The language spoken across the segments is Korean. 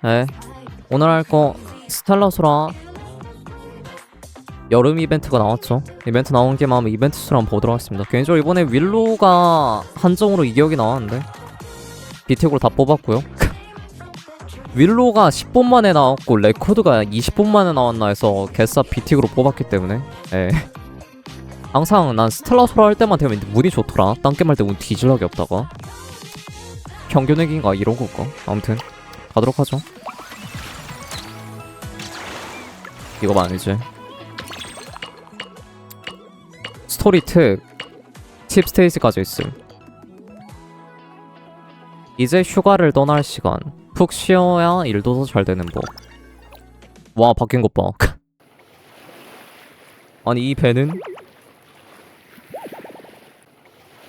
네, 오늘 할 거 스텔라소라 여름 이벤트가 나왔죠. 이벤트 나온 김에 한번 이벤트 수를 한번 보도록 하겠습니다. 개인적으로 이번에 윌로가 한정으로 2억이 나왔는데 비틱으로 다 뽑았고요. 윌로가 10분 만에 나왔고 레코드가 20분 만에 나왔나 해서 개쌉 비틱으로 뽑았기 때문에 예. 항상 난 스텔라소라 할 때만 되면 운이 좋더라. 딴 게임 할 때 운 뒤질락이 없다가 평균액인가 이런 걸까? 아무튼 가도록 하죠. 이거 아니지. 스토리 특 팁 스테이지까지 있음. 이제 휴가를 떠날 시간. 푹 쉬어야 일도 더 잘 되는 법. 와, 바뀐 것 봐. 아니 이 배는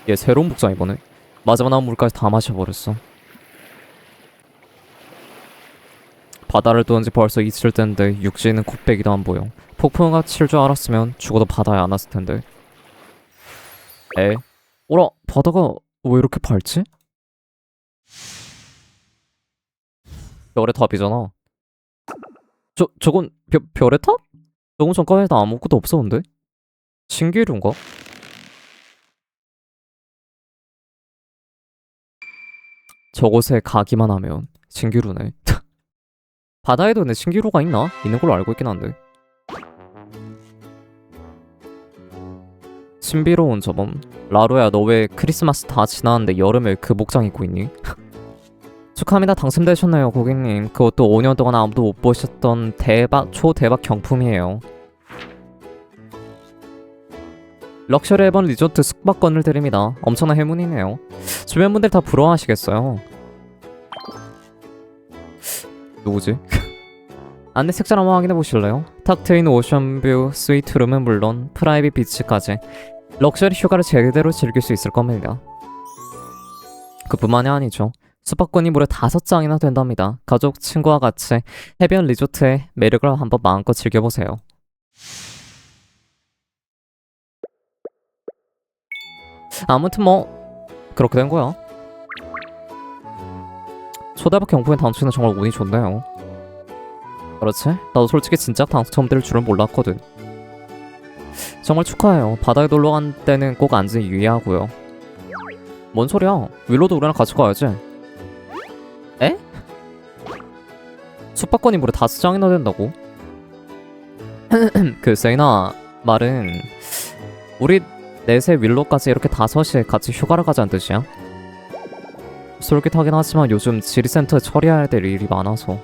얘 새로운 복장 이번에 마지막 남은 물까지 다 마셔버렸어. 바다를 떠난 지 벌써 있을 텐데 육지에는 코빼기도 안 보여. 폭풍우가 칠 줄 알았으면 죽어도 바다에 안 왔을 텐데. 에? 오라, 바다가 왜 이렇게 밝지? 별의 탑이잖아. 저건 별의 탑? 조금 전까지 다 아무것도 없었는데? 신기루인가? 저곳에 가기만 하면 신기루네. 바다에도 근데 신기루가 있나? 있는 걸로 알고 있긴 한데. 신비로운 저범. 라루야, 너 왜 크리스마스 다 지났는데 여름에 그 복장 입고 있니? 축하합니다. 당첨되셨나요, 고객님. 그것도 5년 동안 아무도 못 보셨던 대박, 초대박 경품이에요. 럭셔리 해본 리조트 숙박권을 드립니다. 엄청난 행운이네요. 주변 분들 다 부러워하시겠어요. 누구지? 안내 색깔 한번 확인해 보실래요? 탁 트인 오션뷰 스위트룸은 물론 프라이빗 비치까지 럭셔리 휴가를 제대로 즐길 수 있을 겁니다. 그뿐만이 아니죠. 숙박권이 무려 5장이나 된답니다. 가족, 친구와 같이 해변 리조트의 매력을 한번 마음껏 즐겨보세요. 아무튼 뭐 그렇게 된 거야. 초대박 경품의 당첨은 정말 운이 좋네요. 그렇지? 나도 솔직히 진짜 당첨될 줄은 몰랐거든. 정말 축하해요. 바다에 놀러 간 때는 꼭 안전에 유의하고요. 뭔 소리야? 윌로도 우리랑 같이 가야지. 에? 숙박권이 무려 5장이나 된다고? 그 세이나 말은 우리 넷의 윌로까지 이렇게 5이 같이 휴가를 가자는 뜻이야? 솔깃하긴 하지만 요즘 지리센터에 처리해야 될 일이 많아서.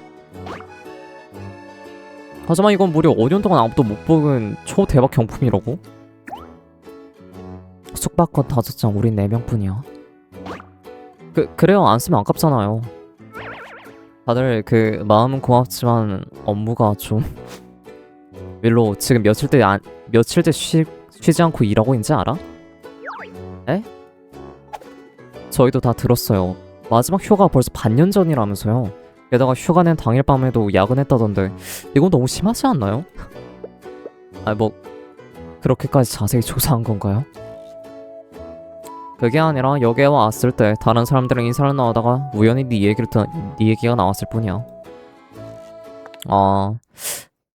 하지만 이건 무려 5년 동안 아무도 못 뽑은 초대박 경품이라고? 숙박권 5장 우린 4명뿐이야. 그래요. 안 쓰면 아깝잖아요. 다들 그 마음은 고맙지만 업무가 좀 윌로 지금 며칠째 쉬지 않고 일하고 있는지 알아? 에? 저희도 다 들었어요. 마지막 휴가가 벌써 반년 전이라면서요. 게다가 휴가 낸 당일 밤에도 야근했다던데 이건 너무 심하지 않나요? 아니 뭐 그렇게까지 자세히 조사한 건가요? 그게 아니라 여기에 왔을 때 다른 사람들이랑 인사를 나누다가 우연히 네 얘기가 나왔을 뿐이야. 아,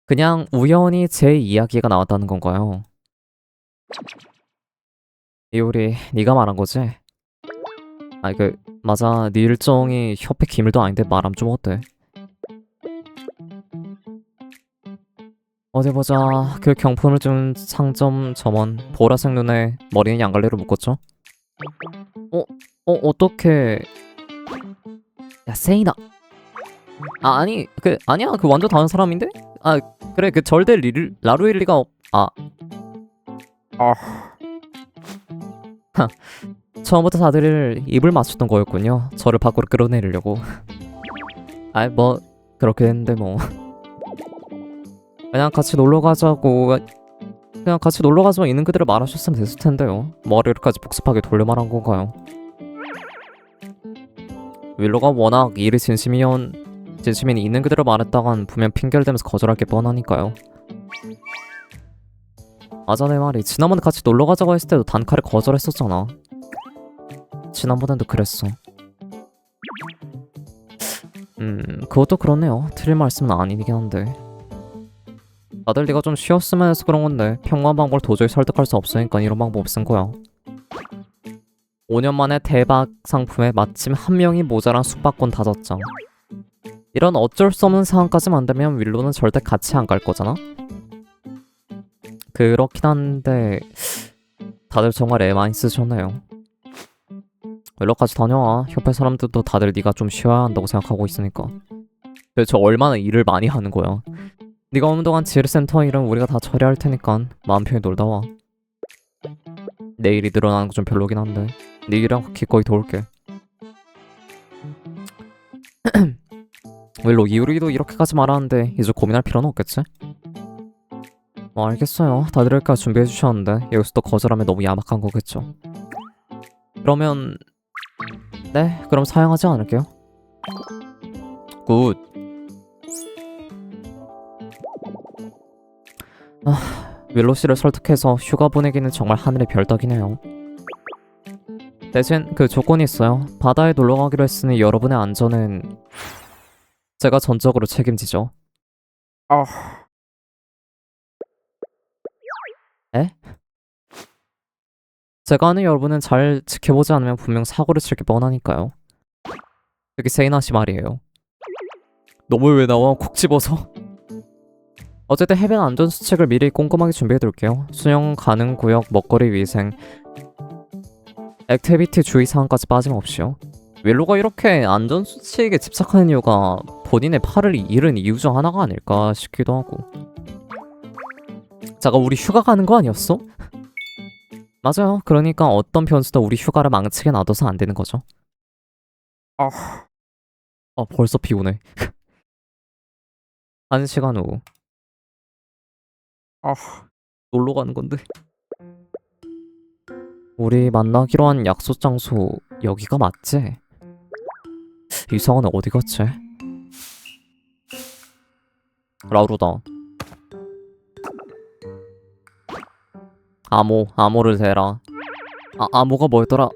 그냥 우연히 제 이야기가 나왔다는 건가요? 이효리, 네가 말한 거지? 아이 맞아. 네 일정이 협회 기밀도 아닌데 말하면 좀 어때? 어디 보자. 그 경품을 준 상점 점원 보라색 눈에 머리는 양갈래로 묶었죠? 어떻게? 야 세이나. 아니 아니야. 그 완전 다른 사람인데? 아 그래 그 절대 라루일 리가 없. 처음부터 다들 입을 맞췄던 거였군요. 저를 밖으로 끌어내리려고. 아이 뭐 그렇게 됐는데 뭐. 그냥 같이 놀러 가자고. 그냥 같이 놀러 가자고 있는 그대로 말하셨으면 됐을 텐데요. 머리를까지 복잡하게 돌려 말한 건가요? 윌로가 워낙 일이 진심인 있는 그대로 말했다간 분명 핑계를 대면서 거절할 게 뻔하니까요. 맞아 내 말이. 지난번에 같이 놀러 가자고 했을 때도 단칼에 거절했었잖아. 지난번에도 그랬어. 그것도 그렇네요. 틀린 말씀은 아니긴 한데. 다들 네가 좀 쉬었으면 해서 그런 건데 평범한 방법을 도저히 설득할 수 없으니까 이런 방법 쓴 거야. 5년 만에 대박 상품에 마침 한 명이 모자란 숙박권 5장. 이런 어쩔 수 없는 상황까지 만들면 윌로는 절대 같이 안 갈 거잖아? 그렇긴 한데 다들 정말 애 많이 쓰셨네요. 윌로까지 다녀와. 협회 사람들도 다들 네가 좀 쉬어야 한다고 생각하고 있으니까. 도대체 얼마나 일을 많이 하는 거야. 네가 오는 동안 지르센터 일은 우리가 다 처리할 테니까 마음 편히 놀다 와. 내 일이 늘어나는 거 좀 별로긴 한데 네 일이랑 기꺼이 도울게. 윌로 이유리도 이렇게까지 말하는데 이제 고민할 필요는 없겠지? 뭐 알겠어요. 다들 여기까지 준비해 주셨는데 여기서 또 거절하면 너무 야박한 거겠죠. 그러면 네, 그럼 사양하지 않을게요. 굿. 윌로 씨를 설득해서 휴가 보내기는 정말 하늘의 별 따기네요. 대신 그 조건이 있어요. 바다에 놀러 가기로 했으니 여러분의 안전은 제가 전적으로 책임지죠. 에? 제가 아는 여러분은 잘 지켜보지 않으면 분명 사고를 칠 게 뻔하니까요. 여기 세이나 씨 말이에요. 너무 왜 나와? 콕 집어서. 어쨌든 해변 안전 수칙을 미리 꼼꼼하게 준비해둘게요. 수영 가능 구역, 먹거리 위생, 액티비티 주의 사항까지 빠짐없이요. 윌로가 이렇게 안전 수칙에 집착하는 이유가 본인의 팔을 잃은 이유 중 하나가 아닐까 싶기도 하고. 잠깐 우리 휴가 가는 거 아니었어? 맞아요. 그러니까 어떤 변수도 우리 휴가를 망치게 놔둬서 안 되는 거죠. 벌써 피곤해. 한 시간 후. 놀러 가는 건데. 우리 만나기로 한 약속 장소 여기가 맞지? 이상하네. 어디 갔지? 라루다. 암호를 대라. 암호가 뭐였더라?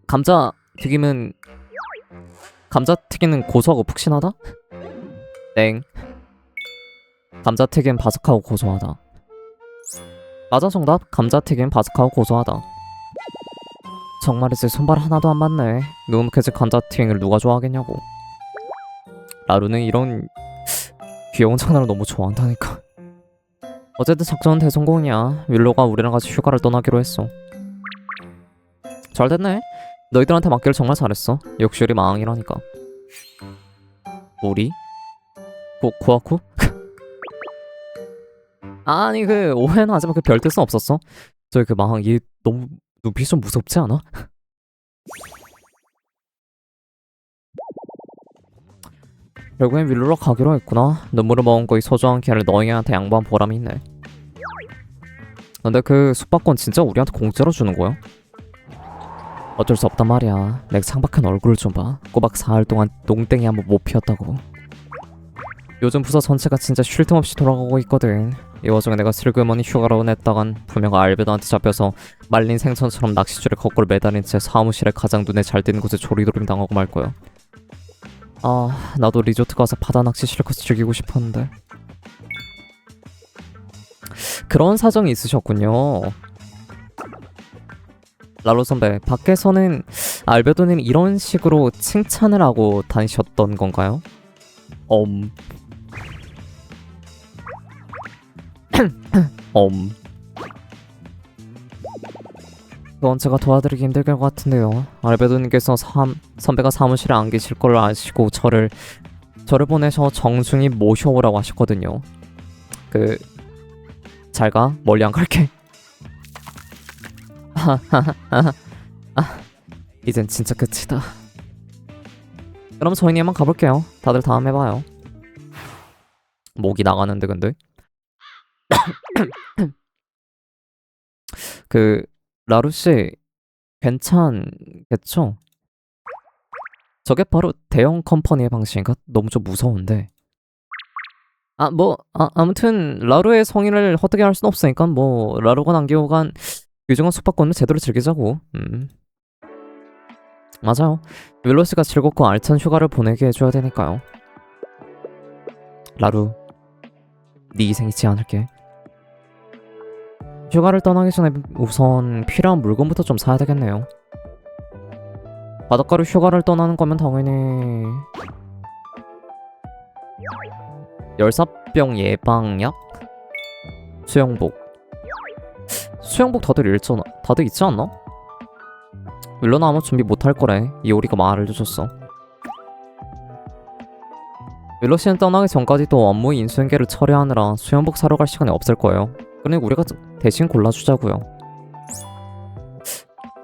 감자튀김은 고소하고 푹신하다? 땡. 감자튀김 바삭하고 고소하다. 맞아, 정답. 감자튀김 바삭하고 고소하다. 정말이지 손발 하나도 안 맞네. 누룩해진 감자튀김을 누가 좋아하겠냐고. 라루는 이런 귀여운 장난을 너무 좋아한다니까. 어쨌든 작전은 대성공이야. 윌로가 우리랑 같이 휴가를 떠나기로 했어. 잘 됐네. 너희들한테 맡기를 정말 잘했어. 역시 우리 망이라니까. 우리? 코아쿠? 아니 그 오해는 하지만 그 별 뜻은 없었어. 저기 그 망 얘 너무 눈빛이 좀 무섭지 않아? 결국엔 윌로로 가기로 했구나. 눈물을 머금고 이 소중한 기회를 너희한테 양보한 보람이 있네. 근데 그 숙박권 진짜 우리한테 공짜로 주는 거야? 어쩔 수 없단 말이야. 내 창박한 얼굴을 좀 봐. 꼬박 4일 동안 농땡이 한번 못 피웠다고. 요즘 부서 전체가 진짜 쉴 틈 없이 돌아가고 있거든. 이 와중에 내가 슬그머니 휴가로 냈다간 분명 알베도한테 잡혀서 말린 생선처럼 낚싯줄에 거꾸로 매달린 채 사무실에 가장 눈에 잘 띄는 곳에 조리돌림 당하고 말 거야. 나도 리조트 가서 바다 낚시 실컷 즐기고 싶었는데. 그런 사정이 있으셨군요. 라로 선배, 밖에서는 알베도님 이런 식으로 칭찬을 하고 다니셨던 건가요? 그건 제가 도와드리기 힘들 것 같은데요. 알베도님께서 선배가 사무실에 안 계실 걸 아시고 저를 보내셔 정중히 모셔오라고 하셨거든요. 잘가. 멀리 안 갈게. 이젠 진짜 끝이다. 그럼 저희는 한번 가볼게요. 다들 다음에 봐요. 목이 나가는데 근데 라루씨 괜찮겠죠? 저게 바로 대형 컴퍼니의 방식인가? 너무 좀 무서운데. 아무튼 라루의 성의를 헛되게 할 순 없으니까 라루가 남겨간 유정한 숙박권을 제대로 즐기자고. 맞아요. 윌로 씨가 즐겁고 알찬 휴가를 보내게 해줘야 되니까요. 라루, 네 희생 잊지 않을게. 휴가를 떠나기 전에 우선 필요한 물건부터 좀 사야 되겠네요. 바닷가로 휴가를 떠나는 거면 당연히 열사병 예방약? 수영복. 수영복 다들 있지 않나? 윌로는 아마 준비 못할 거래. 이오리가 말을 해줬어. 윌로 씨는 떠나기 전까지도 업무 인수인계를 처리하느라 수영복 사러 갈 시간이 없을 거예요. 그러니 우리가 대신 골라주자고요.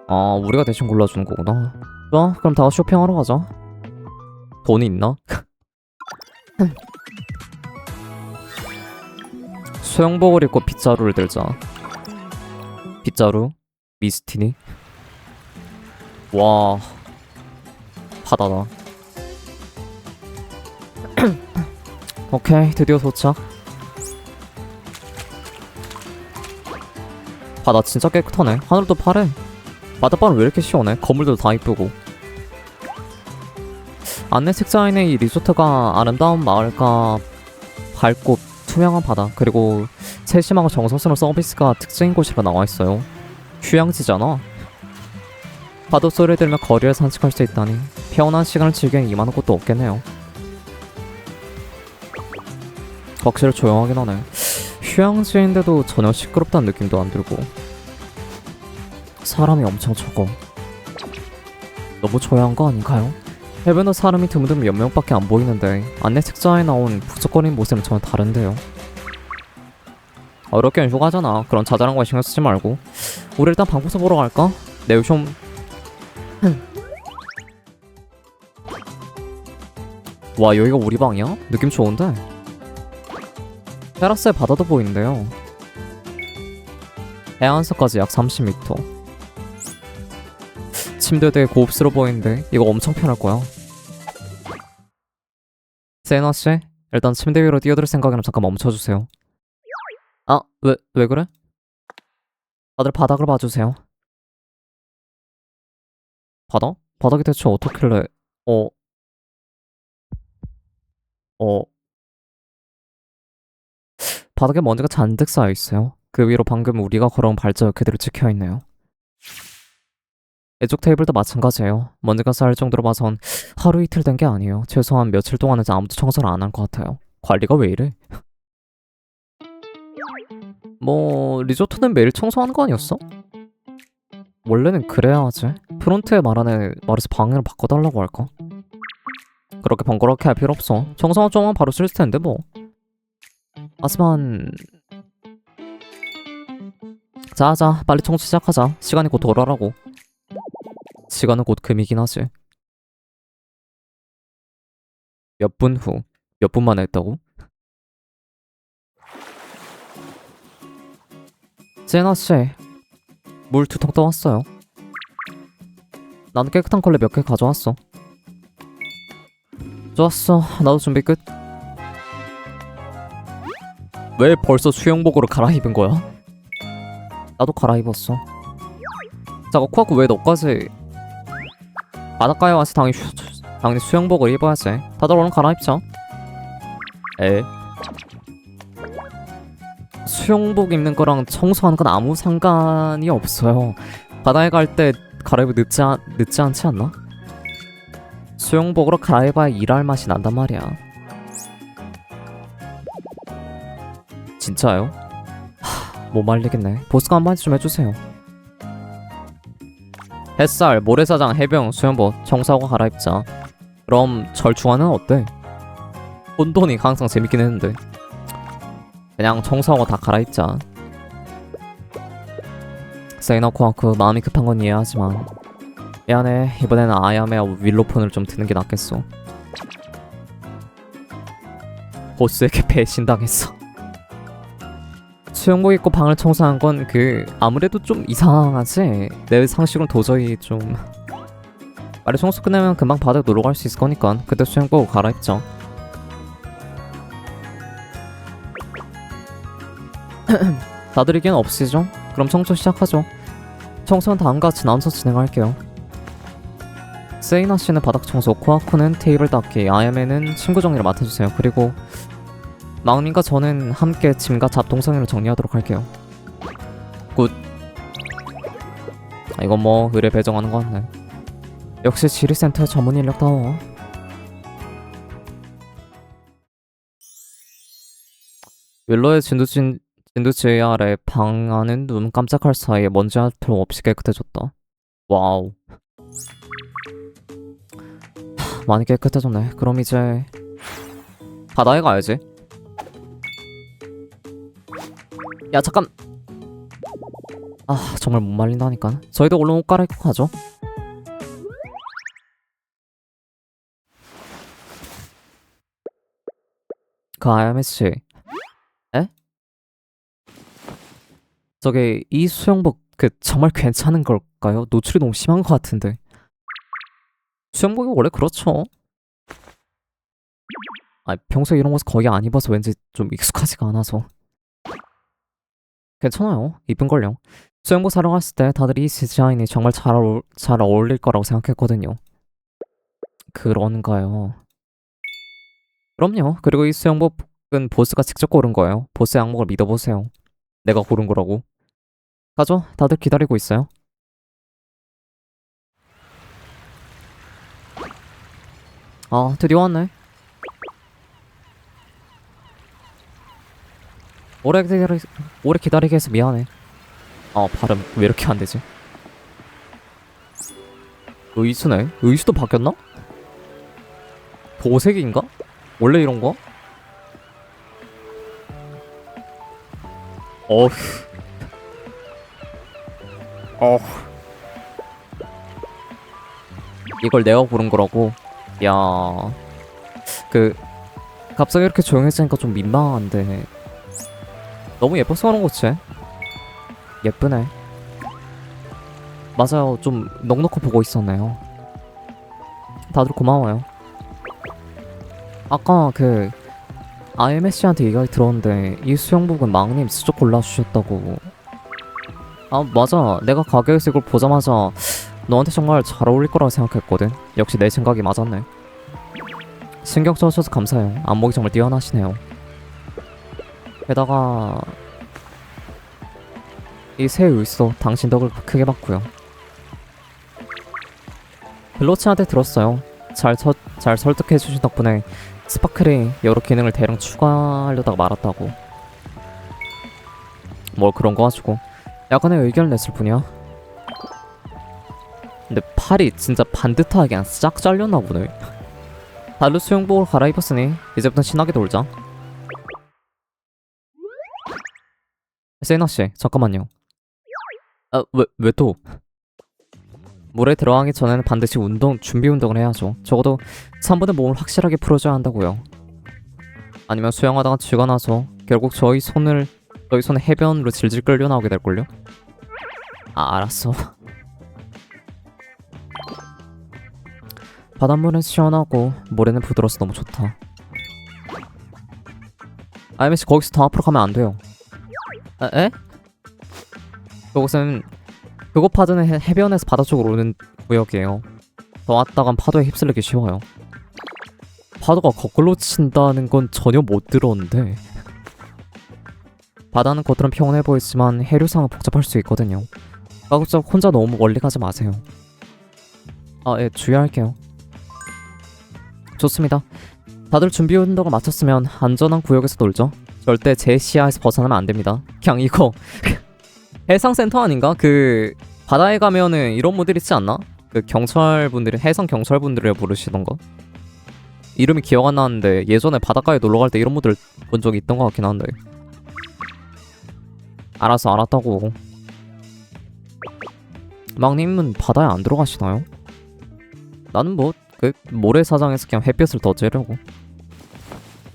아, 우리가 대신 골라주는 거구나. 좋아, 그럼 다 쇼핑하러 가자. 돈이 있나? 수영복을 입고 빗자루를 들자. 빗자루? 미스티니? 와, 바다다. 오케이, 드디어 도착. 바다 진짜 깨끗하네. 하늘도 파래. 바닷바람 왜 이렇게 시원해? 건물도 다 이쁘고. 안내 책자에는 이 리조트가 아름다운 마을과 밝고 투명한 바다, 그리고 세심하고 정성스러운 서비스가 특징인 곳이라 나와있어요. 휴양지잖아. 파도 소리를 들으며 거리를 산책할 수 있다니 평온한 시간을 즐기는 이만한 곳도 없겠네요. 확실히 조용하긴 하네. 휴양지인데도 전혀 시끄럽다는 느낌도 안 들고 사람이 엄청 적어. 너무 조용한 거 아닌가요? 해변도 사람이 드문드문 몇 명밖에 안 보이는데 안내 책자에 나온 부쩍거리는 모습은 전혀 다른데요. 어렵게 휴가잖아. 그런 자잘한 거 신경 쓰지 말고 우리 일단 방구석 보러 갈까? 내가 좀 와, 여기가 우리 방이야? 느낌 좋은데? 테라스에 바다도 보이는데요. 해안선까지 약 30m. 침대 되게 고급스러워 보이는데 이거 엄청 편할 거야. 세나씨, 일단 침대 위로 뛰어들 생각이면 잠깐 멈춰주세요. 아, 왜 그래? 다들 바닥을 봐주세요. 바닥? 바닥이 대체 어떻길래... 어... 바닥에 먼지가 잔뜩 쌓여있어요. 그 위로 방금 우리가 걸어온 발자국 그대로 찍혀있네요. 이쪽 테이블도 마찬가지예요. 먼지가 쌓일 정도로 봐선 하루 이틀 된 게 아니에요. 최소한 며칠 동안은 아무도 청소를 안 한 것 같아요. 관리가 왜 이래? 뭐... 리조트는 매일 청소하는 거 아니었어? 원래는 그래야 하지. 프론트에 말해서 방향을 바꿔달라고 할까? 그렇게 번거롭게 할 필요 없어. 청소만 좀만 바로 쓸 텐데 뭐. 하지만... 자자, 빨리 청소 시작하자. 시간이 곧 돌아라고. 시간은 곧 금이긴 하지. 몇 분 후. 몇 분 만에 했다고? 제나씨, 물 2통 떠왔어요. 나는 깨끗한 걸레 몇 개 가져왔어. 좋았어, 나도 준비 끝. 왜 벌써 수영복으로 갈아입은 거야? 나도 갈아입었어. 자고 코아쿠, 왜 너까지... 바닷가에 와서 당연히 수영복을 입어야지. 다들 얼른 갈아입자. 에? 수영복 입는 거랑 청소하는 건 아무 상관이 없어요. 바다에 갈 때 갈아입으면 늦지 않지 않나? 수영복으로 갈아입어야 일할 맛이 난단 말이야. 진짜요? 못 말리겠네. 보스가 한마디 좀 해주세요. 햇살, 모래사장, 해병, 수영복, 청소하고 갈아입자. 그럼 절충하는 어때? 혼돈이 항상 재밌긴 했는데. 그냥 청소하고 다 갈아입자. 세이나 코아쿠, 마음이 급한 건 이해하지만 미안해, 이번에는 아야메와 윌로폰을 좀 드는 게 낫겠어. 보스에게 배신당했어. 수영복 입고 방을 청소한 건 아무래도 좀 이상하지? 내 상식으로는 도저히 좀... 빨리 청소 끝내면 금방 바다에 놀러 갈 수 있을 거니까 그때 수영복 갈아입자. 다들 의견 없으시죠? 그럼 청소 시작하죠. 청소는 다음과 같이 나눠서 진행할게요. 세이나 씨는 바닥 청소, 코아쿠는 테이블 닦기, 아야메는 친구 정리를 맡아주세요. 그리고 마음님과 저는 함께 짐과 잡동사니를 정리하도록 할게요. 굿. 이건 뭐 의뢰 배정하는 거 같네. 역시 지리센터 전문 인력다워. 윌로의 진두지휘 아래 방 안은 눈 깜짝할 사이에 먼지 한 톨 없이 깨끗해졌다. 와우. 많이 깨끗해졌네. 그럼 이제 바다에 가야지. 야 잠깐. 아 정말 못 말린다니까. 저희도 얼른 옷 갈아입고 가죠. 그 아야메씨. 에? 저기 이 수영복 그 정말 괜찮은 걸까요? 노출이 너무 심한 것 같은데. 수영복이 원래 그렇죠. 아 평소에 이런 옷 거의 안 입어서 왠지 좀 익숙하지가 않아서. 괜찮아요. 이쁜걸요. 수영복 사러 갔을 때 다들 이 디자인이 정말 잘 어울릴 거라고 생각했거든요. 그런가요? 그럼요. 그리고 이 수영복은 보스가 직접 고른 거예요. 보스 양목을 믿어보세요. 내가 고른 거라고. 가죠. 다들 기다리고 있어요. 아 드디어 왔네. 오래 기다리게 해서 미안해. 아 발음 왜 이렇게 안 되지? 의수네? 의수도 바뀌었나? 도색인가? 원래 이런 거? 어휴. 이걸 내가 고른 거라고? 야. 그 갑자기 이렇게 조용해지니까 좀 민망한데. 너무 예뻐서 그런 거지? 예쁘네. 맞아요. 좀 넉넉히 보고 있었네요. 다들 고마워요. 아까 그 IMSC한테 얘기가 들었는데 이 수영복은 망님 수저 골라주셨다고. 아 맞아. 내가 가게에서 이걸 보자마자 너한테 정말 잘 어울릴 거라고 생각했거든. 역시 내 생각이 맞았네. 신경 써주셔서 감사해요. 안목이 정말 뛰어나시네요. 게다가 이 새 의소 당신 덕을 크게 봤고요. 블로치한테 들었어요. 잘 설득해주신 덕분에 스파클이 여러 기능을 대량 추가하려다가 말았다고. 뭘 그런 거 가지고 약간의 의견을 냈을 뿐이야. 근데 팔이 진짜 반듯하게 그냥 싹 잘렸나 보네. 달로 수영복을 갈아입었으니 이제부터 신나게 놀자. 세이나씨 잠깐만요. 아 왜 또? 물에 들어가기 전에는 반드시 준비 운동을 해야죠. 적어도 3분의 몸을 확실하게 풀어줘야 한다고요. 아니면 수영하다가 쥐가 나서 결국 저희 손에 해변으로 질질 끌려 나오게 될걸요? 아 알았어. 바닷물은 시원하고 모래는 부드러워서 너무 좋다. 아이메씨 거기서 더 앞으로 가면 안 돼요. 에? 그곳 파도는 해변에서 바다 쪽으로 오는 구역이에요. 더 왔다간 파도에 휩쓸리기 쉬워요. 파도가 거꾸로 친다는 건 전혀 못 들었는데. 바다는 겉으론 평온해 보이지만 해류상은 복잡할 수 있거든요. 가급적 혼자 너무 멀리 가지 마세요. 아, 예, 주의할게요. 좋습니다. 다들 준비 운동을 마쳤으면 안전한 구역에서 놀죠. 절대 제 시야에서 벗어나면 안 됩니다. 그냥 이거 해상센터 아닌가? 그 바다에 가면은 이런 분들 있지 않나? 그 경찰분들이 해상 경찰분들을 부르시던 거. 이름이 기억 안 나는데 예전에 바닷가에 놀러 갈 때 이런 분들 본 적이 있던 것 같긴 한데. 알았어, 알았다고. 막님은 바다에 안 들어가시나요? 나는 뭐 그 모래사장에서 그냥 햇볕을 더 쬐려고.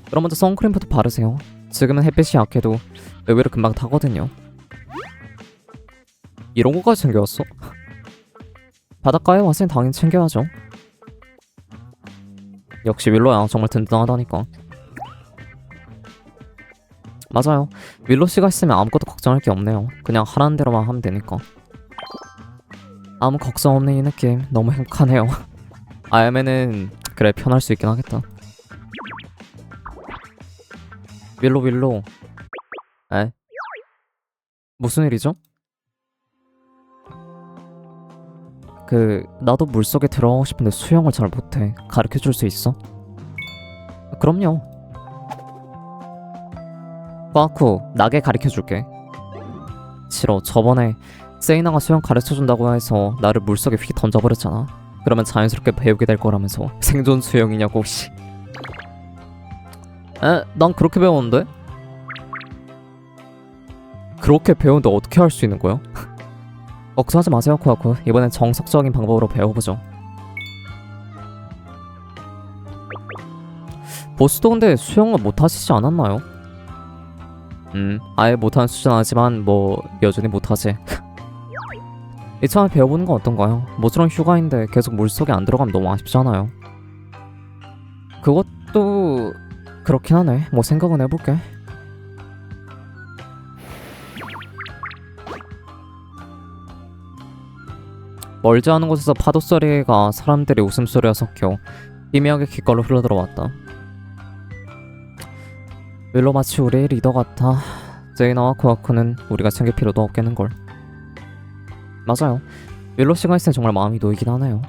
그럼 먼저 선크림부터 바르세요. 지금은 햇빛이 약해도 의외로 금방 타거든요. 이런 거까지 챙겨왔어? 바닷가에 왔으니 당연히 챙겨야죠. 역시 윌로야 정말 든든하다니까. 맞아요. 윌로씨가 있으면 아무것도 걱정할 게 없네요. 그냥 하라는 대로만 하면 되니까. 아무 걱정 없는 이 느낌 너무 행복하네요. 아야면은 그래 편할 수 있긴 하겠다. 윌로. 에? 무슨 일이죠? 나도 물속에 들어가고 싶은데 수영을 잘 못해. 가르쳐줄 수 있어? 그럼요. 꽈쿠, 나게 가르쳐줄게. 싫어. 저번에 세이나가 수영 가르쳐준다고 해서 나를 물속에 휙 던져버렸잖아. 그러면 자연스럽게 배우게 될 거라면서. 생존 수영이냐고 혹시. 난 그렇게 배웠는데? 그렇게 배우는데 어떻게 할 수 있는 거야? 걱정하지 마세요, 코아쿠. 이번엔 정석적인 방법으로 배워보죠. 보스도 근데 수영을 못하시지 않았나요? 아예 못하는 수준 아니지만 뭐 여전히 못하지. 이참에 배워보는 건 어떤가요? 모처럼 휴가인데 계속 물속에 안 들어가면 너무 아쉽잖아요. 그것도 그렇긴 하네. 뭐 생각은 해볼게. 멀지 않은 곳에서 파도 소리가 사람들의 웃음소리와 섞여 희미하게 귓가로 흘러들어왔다. 윌로 마치 우리의 리더 같아. 제이나와 코아쿠는 우리가 챙길 필요도 없겠는걸. 맞아요. 윌로 씨가 있으면 정말 마음이 놓이긴 하네요.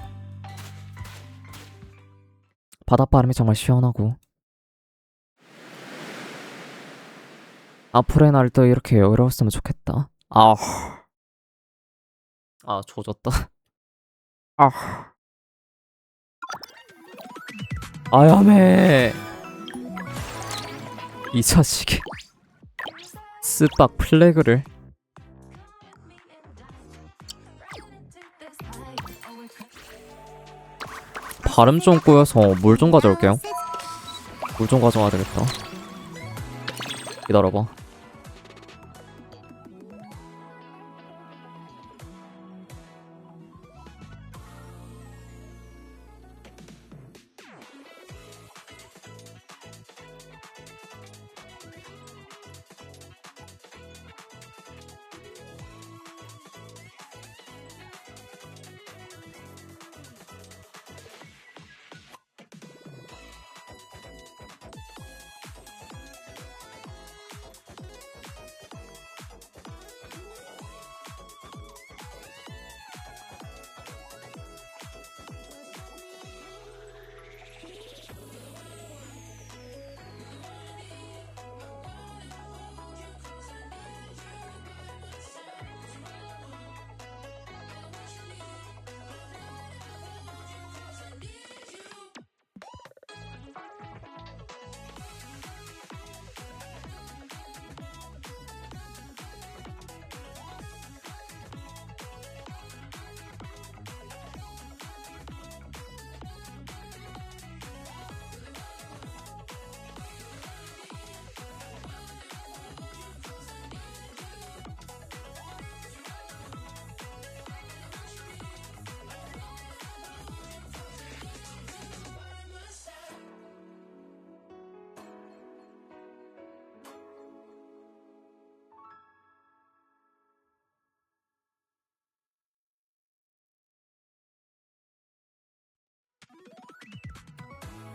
바닷바람이 정말 시원하고 앞으로의 날도 이렇게 여유로웠으면 좋겠다. 조졌다. 아야메 이 자식이 스빡 플래그를. 발음 좀 꼬여서 물 좀 가져올게요. 물 좀 가져와야 되겠다. 기다려봐.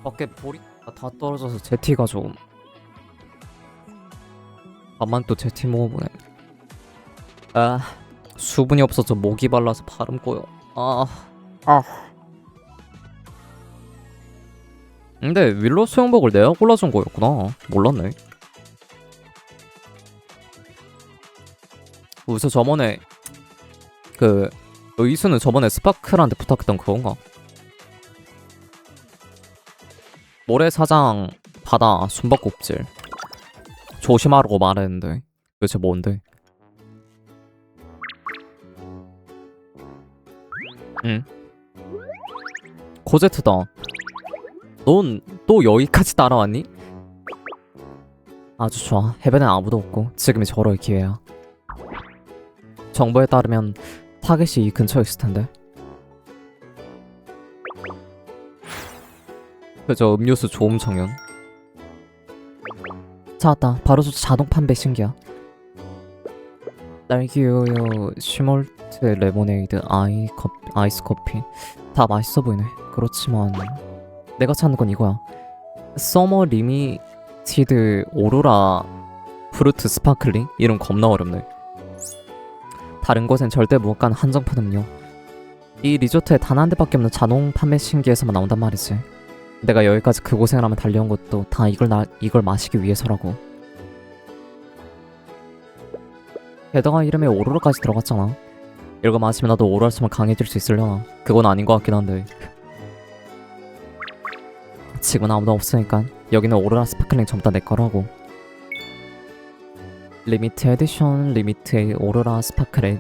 밖에 볼이 다 떨어져서 제티가 좀 밥만 또 제티 먹어보네. 수분이 없어서 목이 발라서 발음 꼬여. 근데 윌로 수영복을 내가 골라준 거였구나. 몰랐네. 우선 저번에 의수는 저번에 스파클한테 부탁했던 그건가? 모래사장 바다 숨바꼭질 조심하라고 말했는데 도대체 뭔데? 코제트다. 넌 또 여기까지 따라왔니? 아주 좋아. 해변엔 아무도 없고 지금이 절호의 기회야. 정보에 따르면 타겟이 이 근처에 있을 텐데. 그저 음료수 조음 청년. 찾았다. 바로 저 자동 판매 신기야. 딸기 우유, 쉬몰트 레모네이드, 아이스 커피. 다 맛있어 보이네. 그렇지만 내가 찾는 건 이거야. 서머 리미티드 오로라 프루트 스파클링? 이름 겁나 어렵네. 다른 곳엔 절대 못 간 한정판 음료. 이 리조트에 단 한 대밖에 없는 자동 판매 신기에서만 나온단 말이지. 내가 여기까지 그 고생을 하며 달려온 것도 다 이걸 마시기 위해서라고. 게다가 이름에 오로라까지 들어갔잖아. 이거 마시면 나도 오로라처럼 강해질 수 있으려나? 그건 아닌 것 같긴 한데. 지금은 아무도 없으니까 여기는 오로라 스파클링 전부 다 내 거라고. 리미트 에디션 리미트 오로라 스파클링.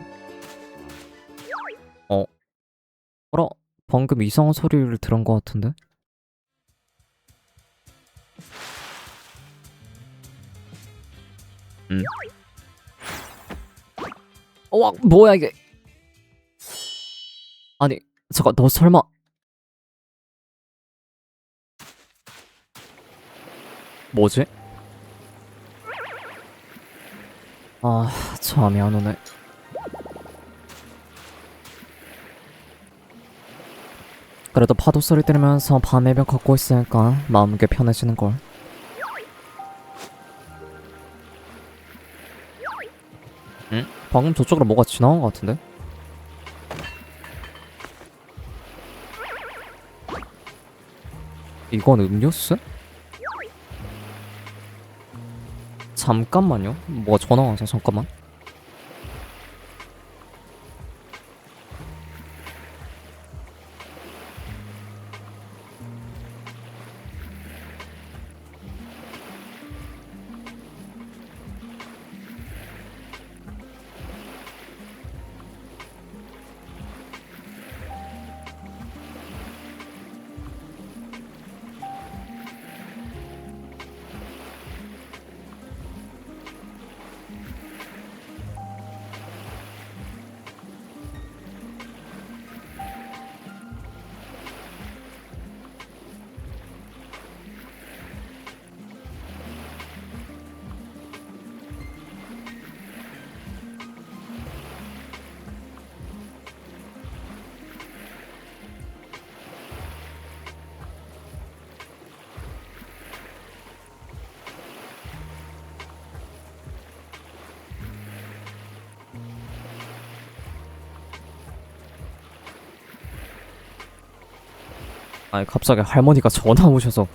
어라? 방금 이상한 소리를 들은 것 같은데? 와, 뭐야 이게? 아니, 잠깐, 너 설마? 뭐지? 아, 잠이 안 오네. 그래도 파도 소리 들으면서 밤 해변 걷고 있으니까 마음은 꽤 편해지는 걸. 응? 방금 저쪽으로 뭐가 지나간 것 같은데? 이건 음료수? 잠깐만요. 뭐가 전화 와서 잠깐만. 아니 갑자기 할머니가 전화 오셔서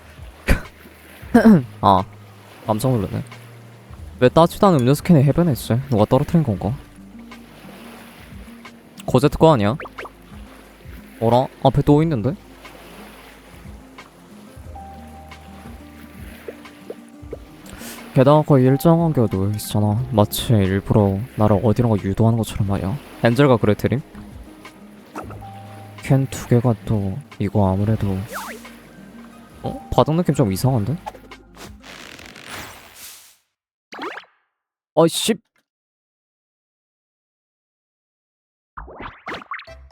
아 깜짝 놀랐네. 왜 따지도 않은 음료수 캔이 해변에 있지? 누가 떨어뜨린 건가? 거제트 거 아니야? 어라? 앞에 또 있는데? 게다가 거의 일정한 게 놓여있잖아. 마치 일부러 나를 어디론가 유도하는 것처럼 말이야. 헨젤과 그레텔임? 캔 두 개가 또 이거 아무래도 바닥 느낌 좀 이상한데? 어이씨.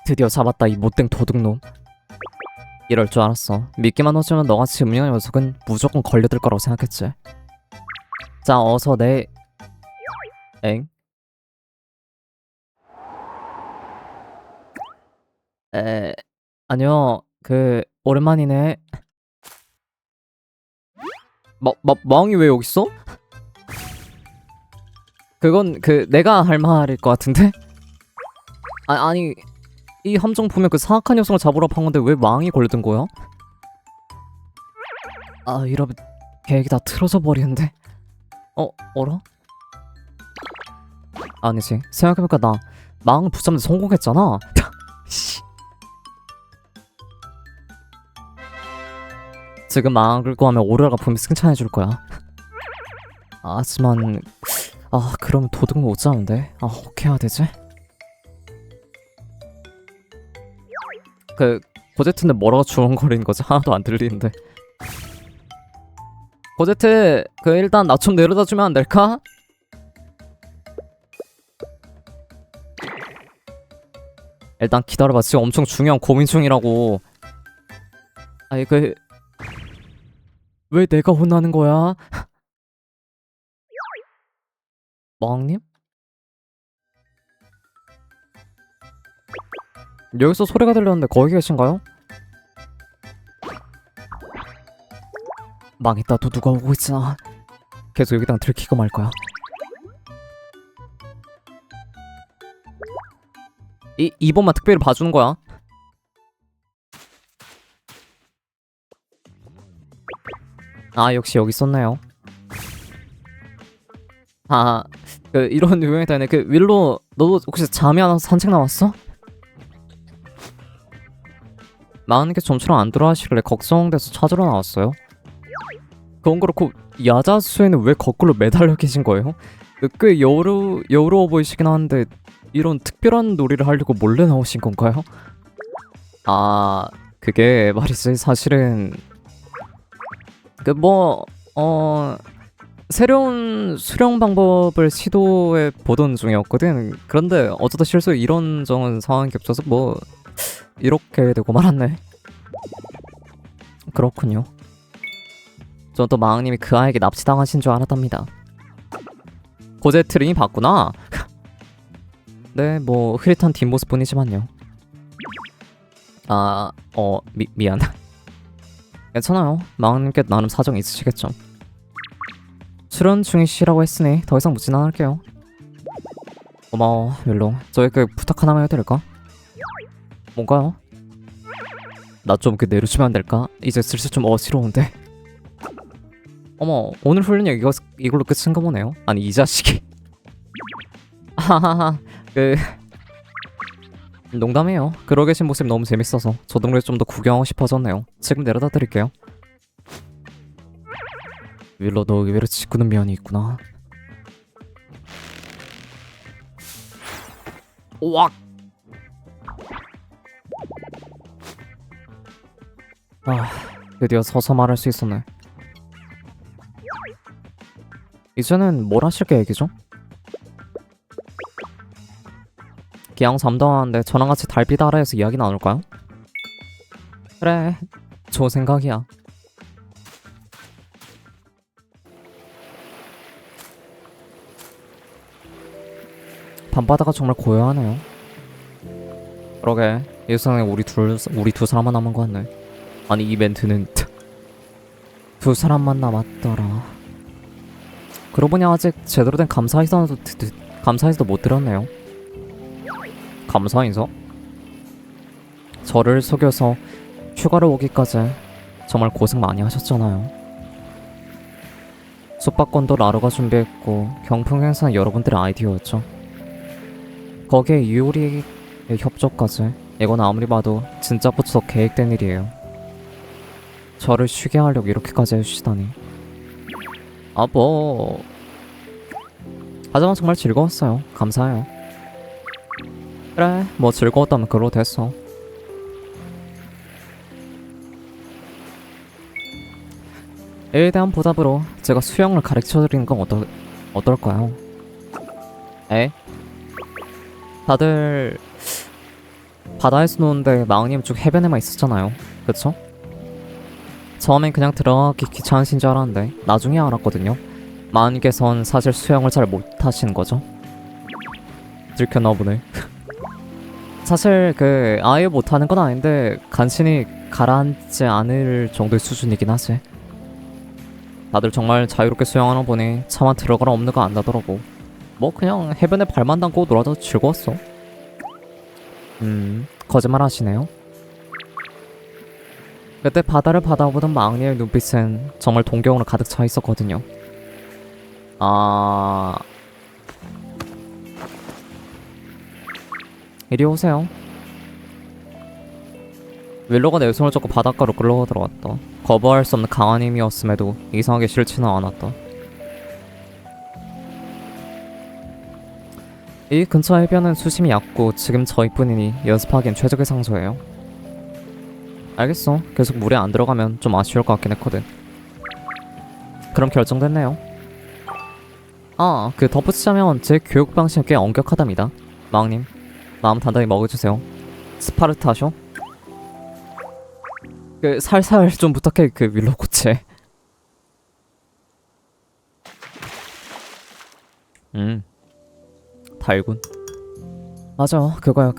드디어 잡았다 이 못된 도둑놈. 이럴 줄 알았어. 믿기만 하지만 너같이 음흉한 녀석은 무조건 걸려들 거라고 생각했지. 자 어서 내 엥? 아니요 오랜만이네. 마왕이 왜 여기 있어? 그건 내가 할 말일 것 같은데? 아니 이 함정 보면 그 사악한 녀석을 잡으러 판 건데 왜 마왕이 걸려든 거야? 아 이러면 계획이 다 틀어져 버리는데. 어라? 아니지 생각해보니까 나 마왕을 붙잡는 데 성공했잖아. 지금 마왕을 구하면 오로라가 분명 칭찬해줄 거야. 하지만 그러면 도둑은 못 잡는데. 어떻게 해야 되지? 고제트인데 뭐라고 주렁거리는 거지? 하나도 안 들리는데. 고제트 일단 나 좀 내려다 주면 안 될까? 일단 기다려봐. 지금 엄청 중요한 고민 중이라고. 아니 왜 내가 혼나는 거야? 마왕님? 여기서 소리가 들렸는데 거기 계신가요? 망했다. 또 누가 오고 있잖아. 계속 여기다 들키고 말 거야. 이번만 특별히 봐주는 거야. 아, 역시 여기 있었네요. 아, 그 이런 유형이 다네. 그 윌로, 너도 혹시 잠이 안 와서 산책 나왔어? 많은 게 좀처럼 안 들어가시길래 걱정돼서 찾으러 나왔어요. 그건 그렇고 야자수에는 왜 거꾸로 매달려 계신 거예요? 꽤 여유로워 보이시긴 하는데 이런 특별한 놀이를 하려고 몰래 나오신 건가요? 아, 그게 말이지 사실은 그 새로운 수령 방법을 시도해 보던 중이었거든. 그런데 어쩌다 실수 이런저런 상황이 겹쳐서 이렇게 되고 말았네. 그렇군요. 전 또 마왕님이 그 아이에게 납치당하신 줄 알았답니다. 고제 트림이 봤구나. 네, 흐릿한 뒷모습뿐이지만요. 미안. 괜찮아요. 마왕님께 나름 사정이 있으시겠죠. 출연 중이시라고 했으니 더 이상 묻진 않을게요. 고마워, 윌로. 저에게 부탁 하나만 해도 될까? 뭔가요? 나 좀 내려주면 안 될까? 이제 슬슬 좀 어지러운데. 어머, 오늘 훈련이 이걸로 끝인가 보네요. 아니, 이 자식이. 하하하. 농담이에요. 그러 계신 모습이 너무 재밌어서 저 동네 좀 더 구경하고 싶어졌네요. 지금 내려다 드릴게요. 윌로, 너 의외로 짓궂은 면이 있구나. 오악! 드디어 서서 말할 수 있었네. 이제는 뭘 하실 계획이죠? 기왕 잠담하는데 저랑 같이 달빛 아래에서 이야기 나눌까요? 그래, 좋은 생각이야. 밤바다가 정말 고요하네요. 그러게, 이 세상에 우리 두 사람만 남은 거 같네. 아니, 이 멘트는 두 사람만 남았더라. 그러고 보니 아직 제대로 된 감사 인사도 못 드렸네요. 감사 인사? 저를 속여서 휴가를 오기까지 정말 고생 많이 하셨잖아요. 숙박권도 라루가 준비했고 경품 행사는 여러분들의 아이디어였죠. 거기에 유리의 협조까지. 이건 아무리 봐도 진짜부터 계획된 일이에요. 저를 쉬게 하려고 이렇게까지 해주시다니. 하지만 정말 즐거웠어요. 감사해요. 그래, 즐거웠다면 그러고 됐어. 이에 대한 보답으로 제가 수영을 가르쳐드리는 건 어떨까요? 에? 다들 바다에서 노는데 마왕님 쭉 해변에만 있었잖아요. 그쵸? 처음엔 그냥 들어가기 귀찮으신 줄 알았는데 나중에 알았거든요. 마왕님께선 사실 수영을 잘 못하시는 거죠. 들켰나 보네. 사실 아예 못하는 건 아닌데 간신히 가라앉지 않을 정도의 수준이긴 하지. 다들 정말 자유롭게 수영하나 보니 차마 들어가라 없는 거 안다더라고. 그냥 해변에 발만 담고 놀아도 즐거웠어. 거짓말 하시네요. 그때 바다를 바라보던 마왕님의 눈빛은 정말 동경으로 가득 차 있었거든요. 이리 오세요. 윌로가 내 손을 잡고 바닷가로 끌고 들어갔다. 거부할 수 없는 강한 힘이었음에도 이상하게 싫지는 않았다. 이 근처 해변은 수심이 얕고 지금 저희뿐이니 연습하기엔 최적의 장소예요. 알겠어. 계속 물에 안 들어가면 좀 아쉬울 것 같긴 했거든. 그럼 결정됐네요. 덧붙이자면 제 교육 방식은 꽤 엄격하답니다. 마왕님, 마음 단단히 먹어주세요. 스파르타쇼? 살살 좀 부탁해, 윌로 코치. 달군. 맞아, 그거야.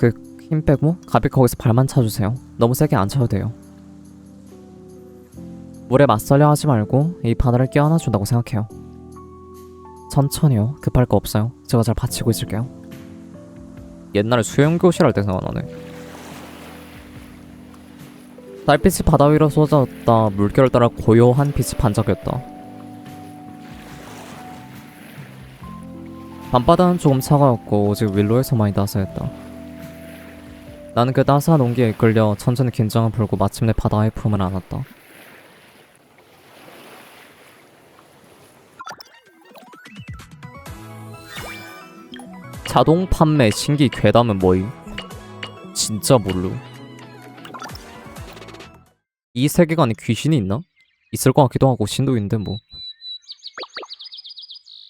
힘 빼고 가볍게 거기서 발만 차주세요. 너무 세게 안 차도 돼요. 물에 맞서려 하지 말고 이 바다를 껴안아준다고 생각해요. 천천히요. 급할 거 없어요. 제가 잘 받치고 있을게요. 옛날에 수영교실 할 때 생각나네. 달빛이 바다 위로 쏟아졌다. 물결을 따라 고요한 빛이 반짝였다. 밤바다는 조금 차가웠고 오직 윌로에서만이 따스했다. 나는 그 따스한 온기에 이끌려 천천히 긴장을 풀고 마침내 바다의 품을 안았다. 자동 판매 신기 괴담은 뭐임? 진짜 몰루. 이 세계관에 귀신이 있나? 있을 것 같기도 하고 신도인데 뭐.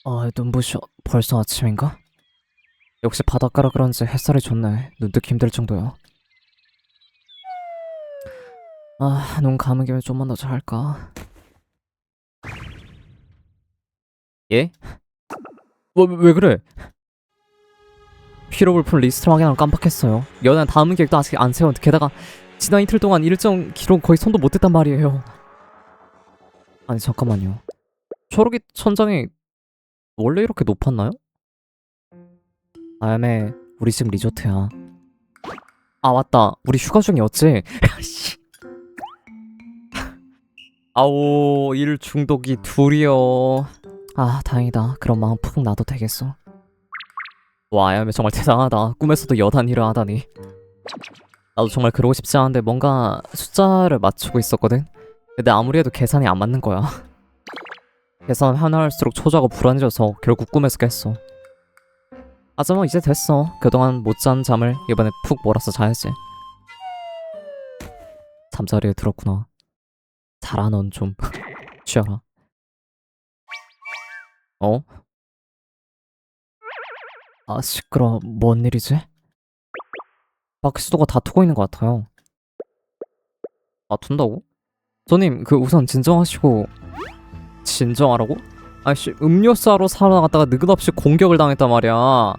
아, 눈부셔. 벌써 아침인가? 역시 바닷가라 그런지 햇살이 좋네. 눈 뜨기 힘들 정도야. 아, 눈 감은 김에 좀만 더 잘까? 예? 왜 그래? 피로불 푼 리스트를 확인하고 깜빡했어요. 연한 다음 계획도 아직 안 세웠는데 게다가 지난 이틀 동안 일정 기록 거의 손도 못 댔단 말이에요. 아니 잠깐만요. 초록이 천장이 원래 이렇게 높았나요? 아야매 우리 집 리조트야. 아 맞다. 우리 휴가 중이었지? 아오 일 중독이 둘이요. 아 다행이다. 그럼 마음 푹 놔도 되겠어. 와 아야매 정말 대단하다. 꿈에서도 여단 일을 하다니. 나도 정말 그러고 싶지 않은데 뭔가 숫자를 맞추고 있었거든? 근데 아무리 해도 계산이 안 맞는 거야. 계산 하나 할수록 초조하고 불안해져서 결국 꿈에서 깼어. 하지만 이제 됐어. 그동안 못 잔 잠을 이번에 푹 몰아서 자야지. 잠자리에 들었구나. 자라 넌 좀 쉬어라. 어? 아 시끄러. 뭔 일이지? 바퀴수도가 다투고 있는 것 같아요. 다툰다고? 손님 그 우선 진정하시고. 진정하라고? 아이씨 음료수 하러 사러 나갔다가 느긋없이 공격을 당했단 말이야.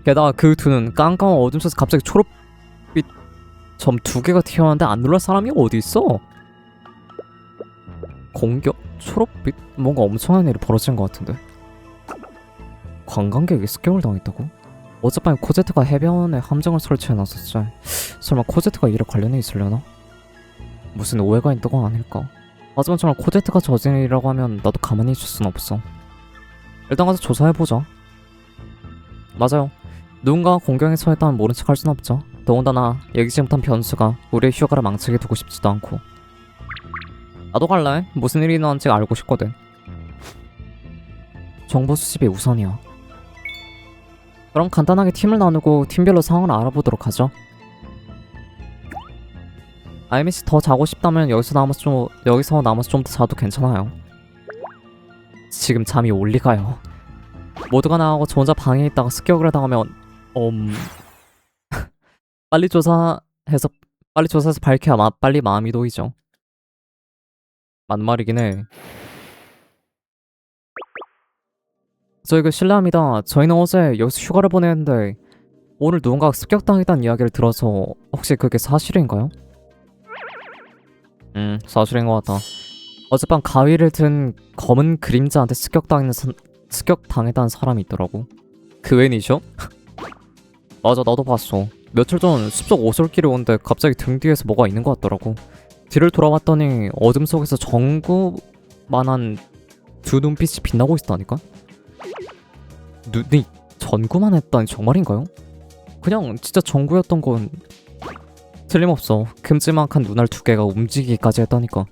게다가 그 두는 깜깜한 어둠 속에서 갑자기 초록빛 점 2개가 튀어나왔는데 안 놀랄 사람이 어디 있어? 공격? 초록빛? 뭔가 엄청난 일이 벌어진 것 같은데. 관광객이 습격을 당했다고? 어젯밤에 코제트가 해변에 함정을 설치해놨었지. 설마 코제트가 이에 관련해 있으려나? 무슨 오해가 있는 건 아닐까? 하지만 정말 코제트가 저지른 일이라고 하면 나도 가만히 있을 순 없어. 일단 가서 조사해보자. 맞아요. 누군가 공격에 처했다면 모른 척 할 순 없죠. 더군다나 예기치 못한 변수가 우리의 휴가를 망치게 두고 싶지도 않고. 나도 갈래. 무슨 일이 일어난지 알고 싶거든. 정보 수집이 우선이야. 그럼 간단하게 팀을 나누고 팀별로 상황을 알아보도록 하죠. 아이미씨 더 자고 싶다면 여기서 남아서 좀 더 자도 괜찮아요. 지금 잠이 올 리가요. 모두가 나가고 저 혼자 방에 있다가 습격을 당하면 빨리 조사해서 밝혀야 빨리 마음이 놓이죠. 맞는 말이긴 해. 저희 실례합니다. 저희는 어제 여기서 휴가를 보냈는데 오늘 누군가가 습격당했다는 이야기를 들어서 혹시 그게 사실인가요? 사실인 것 같다. 어젯밤 가위를 든 검은 그림자한테 습격당했다는 사람이 있더라고. 그 웬이죠? 맞아 나도 봤어. 며칠 전 숲속 오솔길에 오는데 갑자기 등 뒤에서 뭐가 있는 것 같더라고. 뒤를 돌아봤더니 어둠 속에서 전구만한 두 눈빛이 빛나고 있었다니까? 눈이 전구만 했다니 정말인가요? 그냥 진짜 전구였던 건 틀림없어. 큼지막한 눈알 2개가 움직이기까지 했다니까.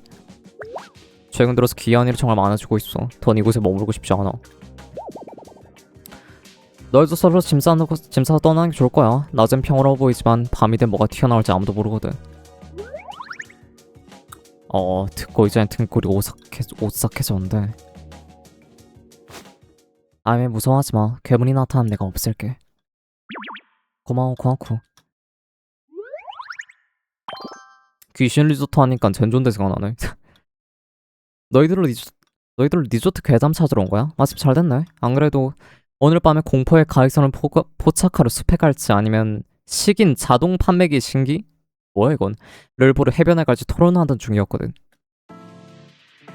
최근 들어서 기이한 일이 정말 많아지고 있어. 더 이곳에 머물고 싶지 않아. 너희도 서로 짐 싸서 떠나는 게 좋을 거야. 낮엔 평화로워 보이지만 밤이 되면 뭐가 튀어나올지 아무도 모르거든. 듣고 이제는 등골이 오싹해졌는데. 아예 무서워하지마. 괴물이 나타나면 내가 없앨게. 고마워 고맙고. 귀신 리조트 하니까 젠존데 생각나네. 너희들 리조트 괴담 찾으러 온 거야? 마침 잘 됐네. 안 그래도 오늘 밤에 공포의 가익선을 포착하러 숲에 갈지 아니면 식인 자동 판매기 신기? 뭐야 이건? 르보르 해변에 갈지 토론하던 중이었거든.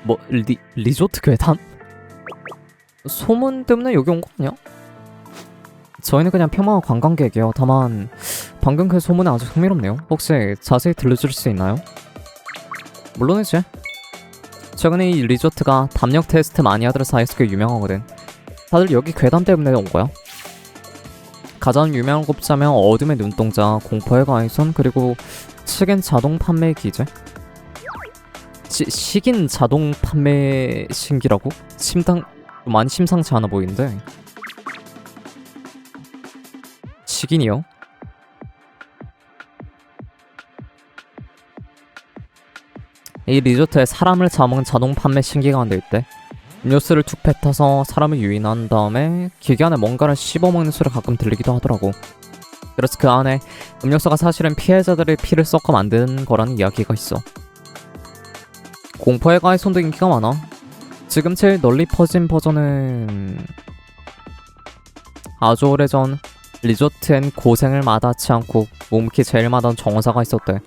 뭐 리조트 괴담? 소문 때문에 여기 온 거 아니야? 저희는 그냥 평범한 관광객이에요. 다만 방금 그 소문이 아주 흥미롭네요. 혹시 자세히 들려줄 수 있나요? 물론이지. 최근에 이 리조트가 담력 테스트 마니아들 사이에서 꽤 유명하거든. 다들 여기 괴담 때문에 온 거야. 가장 유명한 거 꼽자면 어둠의 눈동자, 공포의 가이손, 그리고 식인 자동 판매 기제. 식인 자동 판매 신기라고? 많이 심상치 않아 보이는데. 식인이요? 이 리조트에 사람을 잡아먹는 자동 판매 신기가 한대 있대. 음료수를 툭 뱉어서 사람을 유인한 다음에 기계 안에 뭔가를 씹어먹는 소리가 가끔 들리기도 하더라고. 그래서 그 안에 음료수가 사실은 피해자들의 피를 섞어 만든 거라는 이야기가 있어. 공포의 가해손도 인기가 많아. 지금 제일 널리 퍼진 버전은 아주 오래전 리조트엔 고생을 마다하지 않고 묵묵히 제일 마다한 정원사가 있었대.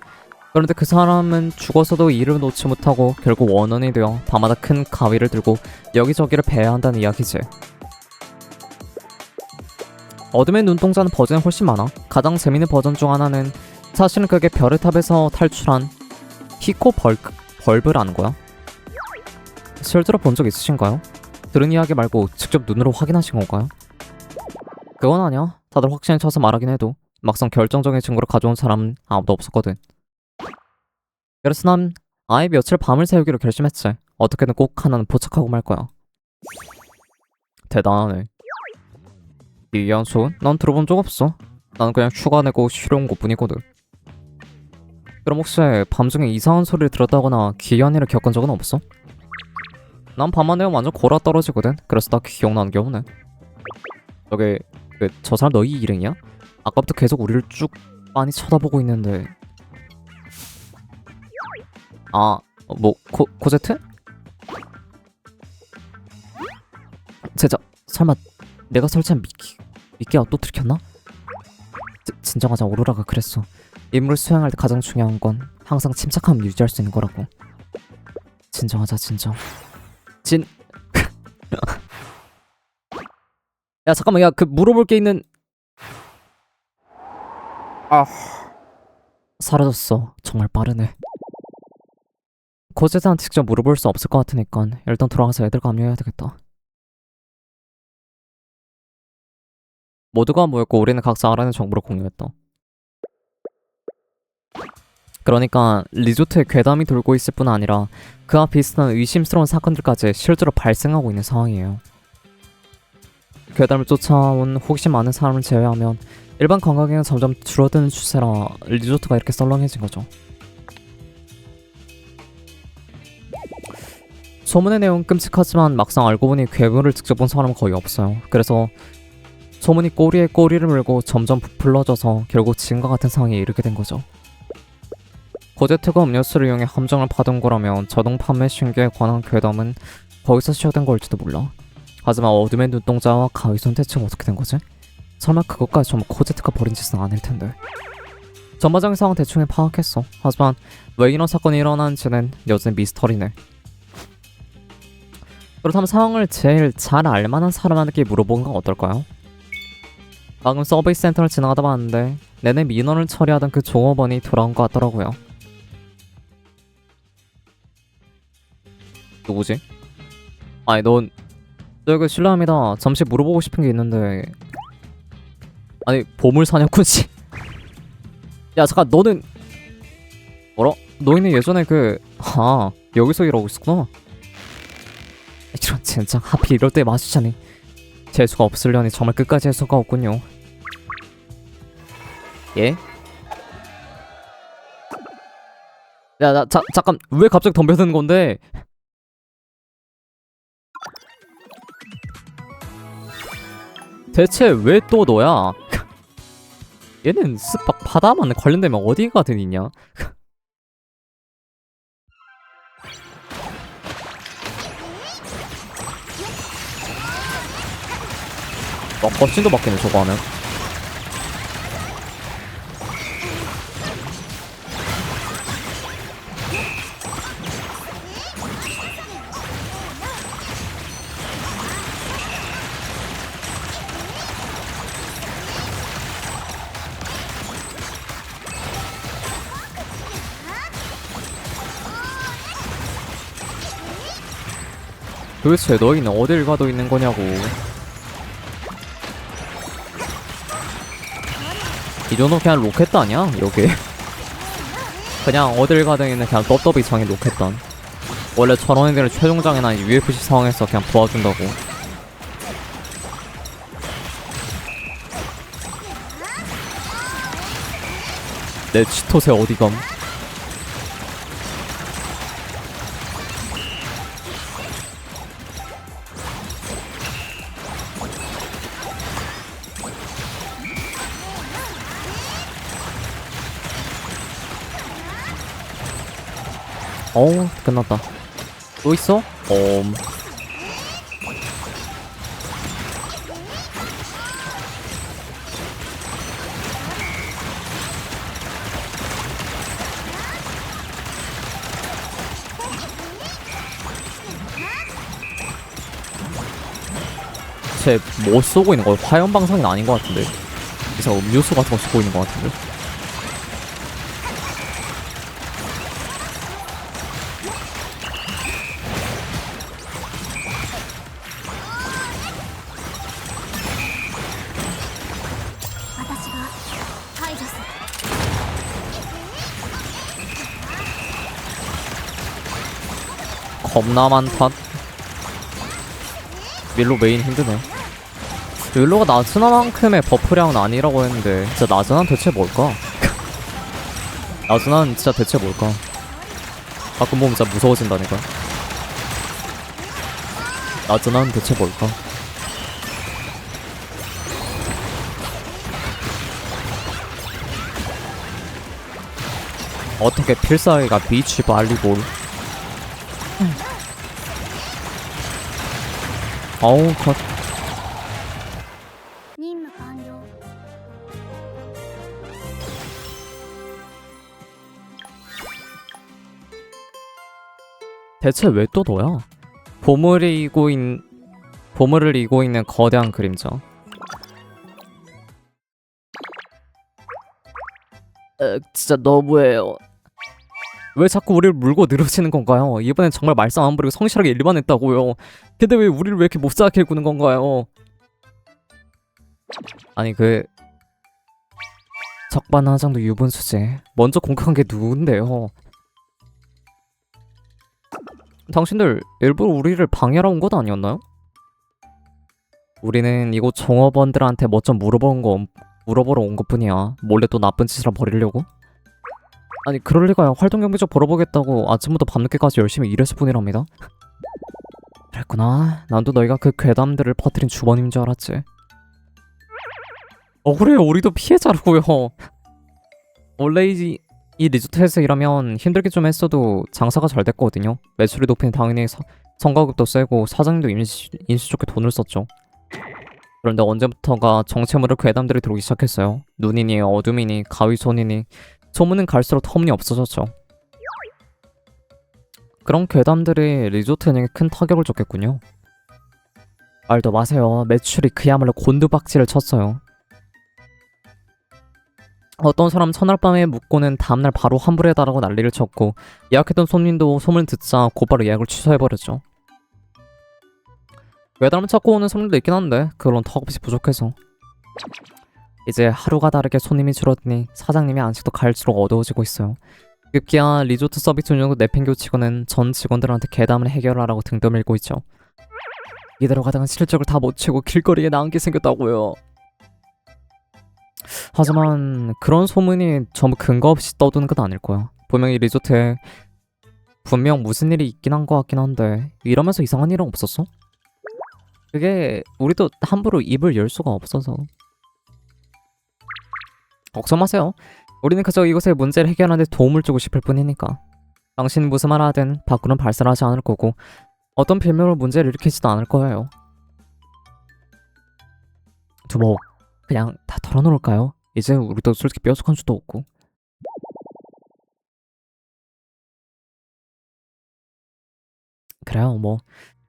그런데 그 사람은 죽어서도 이를 놓지 못하고 결국 원원이 되어 밤마다 큰 가위를 들고 여기저기를 베야 한다는 이야기지. 어둠의 눈동자는 버전이 훨씬 많아. 가장 재밌는 버전 중 하나는 사실은 그게 별의탑에서 탈출한 히코 벌브라는 거야. 실제로 본 적 있으신가요? 들은 이야기 말고 직접 눈으로 확인하신 건가요? 그건 아니야. 다들 확신에 쳐서 말하긴 해도 막상 결정적인 증거를 가져온 사람은 아무도 없었거든. 그래서 난 아예 며칠 밤을 새우기로 결심했지. 어떻게든 꼭 하나는 포착하고 말 거야. 대단하네. 이양소? 난 들어본 적 없어. 나는 그냥 휴가 내고 쉬러 온 것뿐이거든. 그럼 혹시 밤중에 이상한 소리를 들었다거나 기이한 일을 겪은 적은 없어? 난 밤만 되면 완전 골아 떨어지거든. 그래서 딱히 기억나는 게 없네. 저기 저 사람 너희 일행이야? 아까부터 계속 우리를 쭉 빤히 쳐다보고 있는데. 뭐 코제트? 제자 설마 내가 설치한 미끼가 또 들켰나? 진정하자. 오로라가 그랬어. 임무를 수행할 때 가장 중요한 건 항상 침착함을 유지할 수 있는 거라고. 진정하자. 야 잠깐만. 야 물어볼 게 있는. 사라졌어. 정말 빠르네. 코제트한테 직접 물어볼 수 없을 것 같으니까 일단 돌아가서 애들 감리해야 되겠다. 모두가 모였고 우리는 각자 알아낸 정보를 공유했다. 그러니까 리조트에 괴담이 돌고 있을 뿐 아니라 그와 비슷한 의심스러운 사건들까지 실제로 발생하고 있는 상황이에요. 괴담을 쫓아온 호기심 많은 사람을 제외하면 일반 관광객은 점점 줄어드는 추세라 리조트가 이렇게 썰렁해진 거죠. 소문의 내용은 끔찍하지만 막상 알고 보니 괴물을 직접 본 사람은 거의 없어요. 그래서 소문이 꼬리에 꼬리를 물고 점점 부풀러져서 결국 지금과 같은 상황에 이르게 된 거죠. 코제트가 음료수를 이용해 함정을 파던 거라면 자동 판매 신기에 관한 괴담은 거기서 시작된 걸지도 몰라. 하지만 어둠의 눈동자와 가위손 대체 어떻게 된 거지? 설마 그것까지 전부 코제트가 벌인 짓은 아닐 텐데. 전반적인 상황 대충 파악했어. 하지만 왜 이런 사건이 일어나는지는 여전히 미스터리네. 그렇다면 상황을 제일 잘 알만한 사람한테 물어보는 건 어떨까요? 방금 서비스 센터를 지나가다 봤는데 내내 민원을 처리하던 그 종업원이 돌아온 것 같더라고요. 누구지? 아니 넌 저기 실례합니다. 잠시 물어보고 싶은 게 있는데. 아니 보물사냥꾼씨. 야 잠깐 너는 뭐라? 너희는 예전에 여기서 일하고 있었구나. 이런 젠장 하필 이럴 때 마주치자니. 재수가 없으려니 정말 끝까지 할 수가 없군요. 예? 야 잠깐 왜 갑자기 덤벼드는 건데? 대체 왜 또 너야? 얘는 습박 바다만 관련되면 어디 가든 있냐? 거친도 바뀌네 저거 하면. 도대체 너희는 어딜 가도 있는 거냐고. 이 정도 그냥 로켓도 아니야 여기. 그냥 어딜 가든 있는 그냥 떡더비 장인 로켓단. 원래 저런 애들은 최종장이나 UFC 상황에서 그냥 도와준다고. 내 치토세 어디감. 어우 끝났다. 또 있어? 쟤 뭐 쏘고 있는 거야? 화염 방사는 아닌 것 같은데. 이상 음료수 같은 거 쏘고 있는 것 같은데. 겁나 많다. 밀로 메인 힘드네. 밀로가 나즈나만큼의 버프량은 아니라고 했는데 진짜 나즈나는 대체 뭘까? 나즈나는 진짜 대체 뭘까? 가끔 보면 진짜 무서워진다니까. 나즈나는 대체 뭘까? 어떻게 필살기가 비치 발리볼. 어우 컷. 대체 왜 또 너야? 보물을 이고 있는 거대한 그림자. 진짜 너무해요. 왜 자꾸 우리를 물고 늘어지는 건가요? 이번엔 정말 말썽 안 부리고 성실하게 일만 했다고요. 근데 왜 우리를 왜 이렇게 못살게 구는 건가요? 아니 적반하장도 유분수지. 먼저 공격한 게 누군데요? 당신들 일부러 우리를 방해하러 온 것 아니었나요? 우리는 이곳 종업원들한테 뭐 좀 물어보러 온 것뿐이야. 몰래 또 나쁜 짓을 벌이려고? 아니 그럴 리가요. 활동 경비적 벌어보겠다고 아침부터 밤늦게까지 열심히 일했을 뿐이랍니다. 그랬구나. 난 또 너희가 그 괴담들을 퍼뜨린 주범인 줄 알았지. 그래요. 우리도 피해자라고요. 원래 이 리조트에서 일하면 힘들게 좀 했어도 장사가 잘 됐거든요. 매출이 높으니 당연히 성과급도 세고 사장님도 인시 좋게 돈을 썼죠. 그런데 언제부턴가 정체모를 괴담들이 들어오기 시작했어요. 눈이니 어둠이니 가위손이니 소문은 갈수록 터무니 없어졌죠. 그런 괴담들이 리조트에 큰 타격을 줬겠군요. 말도 마세요. 매출이 그야말로 곤두박질을 쳤어요. 어떤 사람 첫날밤에 묵고는 다음날 바로 환불해달라고 난리를 쳤고 예약했던 손님도 소문을 듣자 곧바로 예약을 취소해버렸죠. 외담을 찾고 오는 손님도 있긴 한데 그건 턱없이 부족해서 이제 하루가 다르게 손님이 줄어드니 사장님의 안식도 갈수록 어두워지고 있어요. 급기야 리조트 서비스 운영도 내팽개치고는 전 직원들한테 괴담을 해결하라고 등 떠밀고 있죠. 이대로 가다간 실적을 다 못 채고 길거리에 나앉게 생겼다고요. 하지만 그런 소문이 전부 근거 없이 떠도는 건 아닐 거야. 분명히 리조트에 분명 무슨 일이 있긴 한 것 같긴 한데 이러면서 이상한 일은 없었어? 그게 우리도 함부로 입을 열 수가 없어서. 걱정 마세요. 우리는 그저 이곳의 문제를 해결하는 데 도움을 주고 싶을 뿐이니까. 당신 무슨 말 하든 밖으로는 발설하지 않을 거고 어떤 빌미로 문제를 일으키지도 않을 거예요. 두목 그냥 다 털어놓을까요? 이제 우리도 솔직히 뾰족한 수도 없고. 그래요 뭐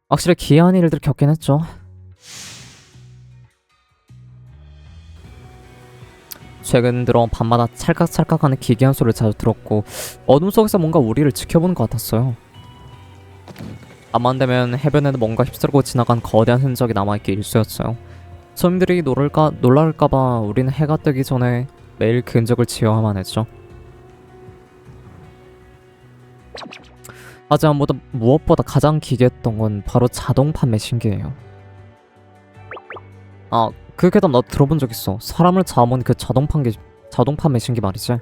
확실히 기이한 일들 겪긴 했죠. 최근 들어 밤마다 찰칵찰칵하는 기괴한 소리를 자주 들었고 어둠 속에서 뭔가 우리를 지켜보는 것 같았어요. 밤만 되면 해변에는 뭔가 휩쓸고 지나간 거대한 흔적이 남아있기 일쑤였어요. 손님들이 놀랄까봐 우리는 해가 뜨기 전에 매일 그 흔적을 지워야만 했죠. 하지만 무엇보다 가장 기괴했던 건 바로 자동 판매 신기예요. 아, 그 괴담 나도 들어본 적 있어. 사람을 잡아먹는 그 자동 판매 신기 말이지.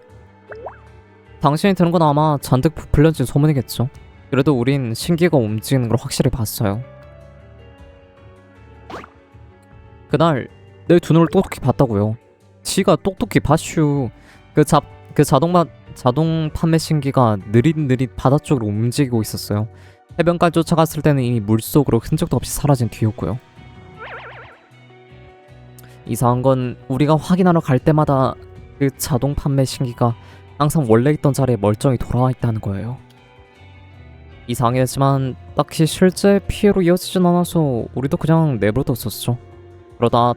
당신이 들은 건 아마 잔뜩 부풀려진 소문이겠죠. 그래도 우린 신기가 움직이는 걸 확실히 봤어요. 그날 내 두 눈을 똑똑히 봤다고요. 지가 똑똑히 봤슈. 그 자동 판매 신기가 느릿느릿 바다 쪽으로 움직이고 있었어요. 해변까지 쫓아갔을 때는 이미 물속으로 흔적도 없이 사라진 뒤였고요. 이상한 건 우리가 확인하러 갈 때마다 그 자동 판매 신기가 항상 원래 있던 자리에 멀쩡히 돌아와 있다는 거예요. 이상했지만 딱히 실제 피해로 이어지진 않아서 우리도 그냥 내버려뒀었죠. 그러다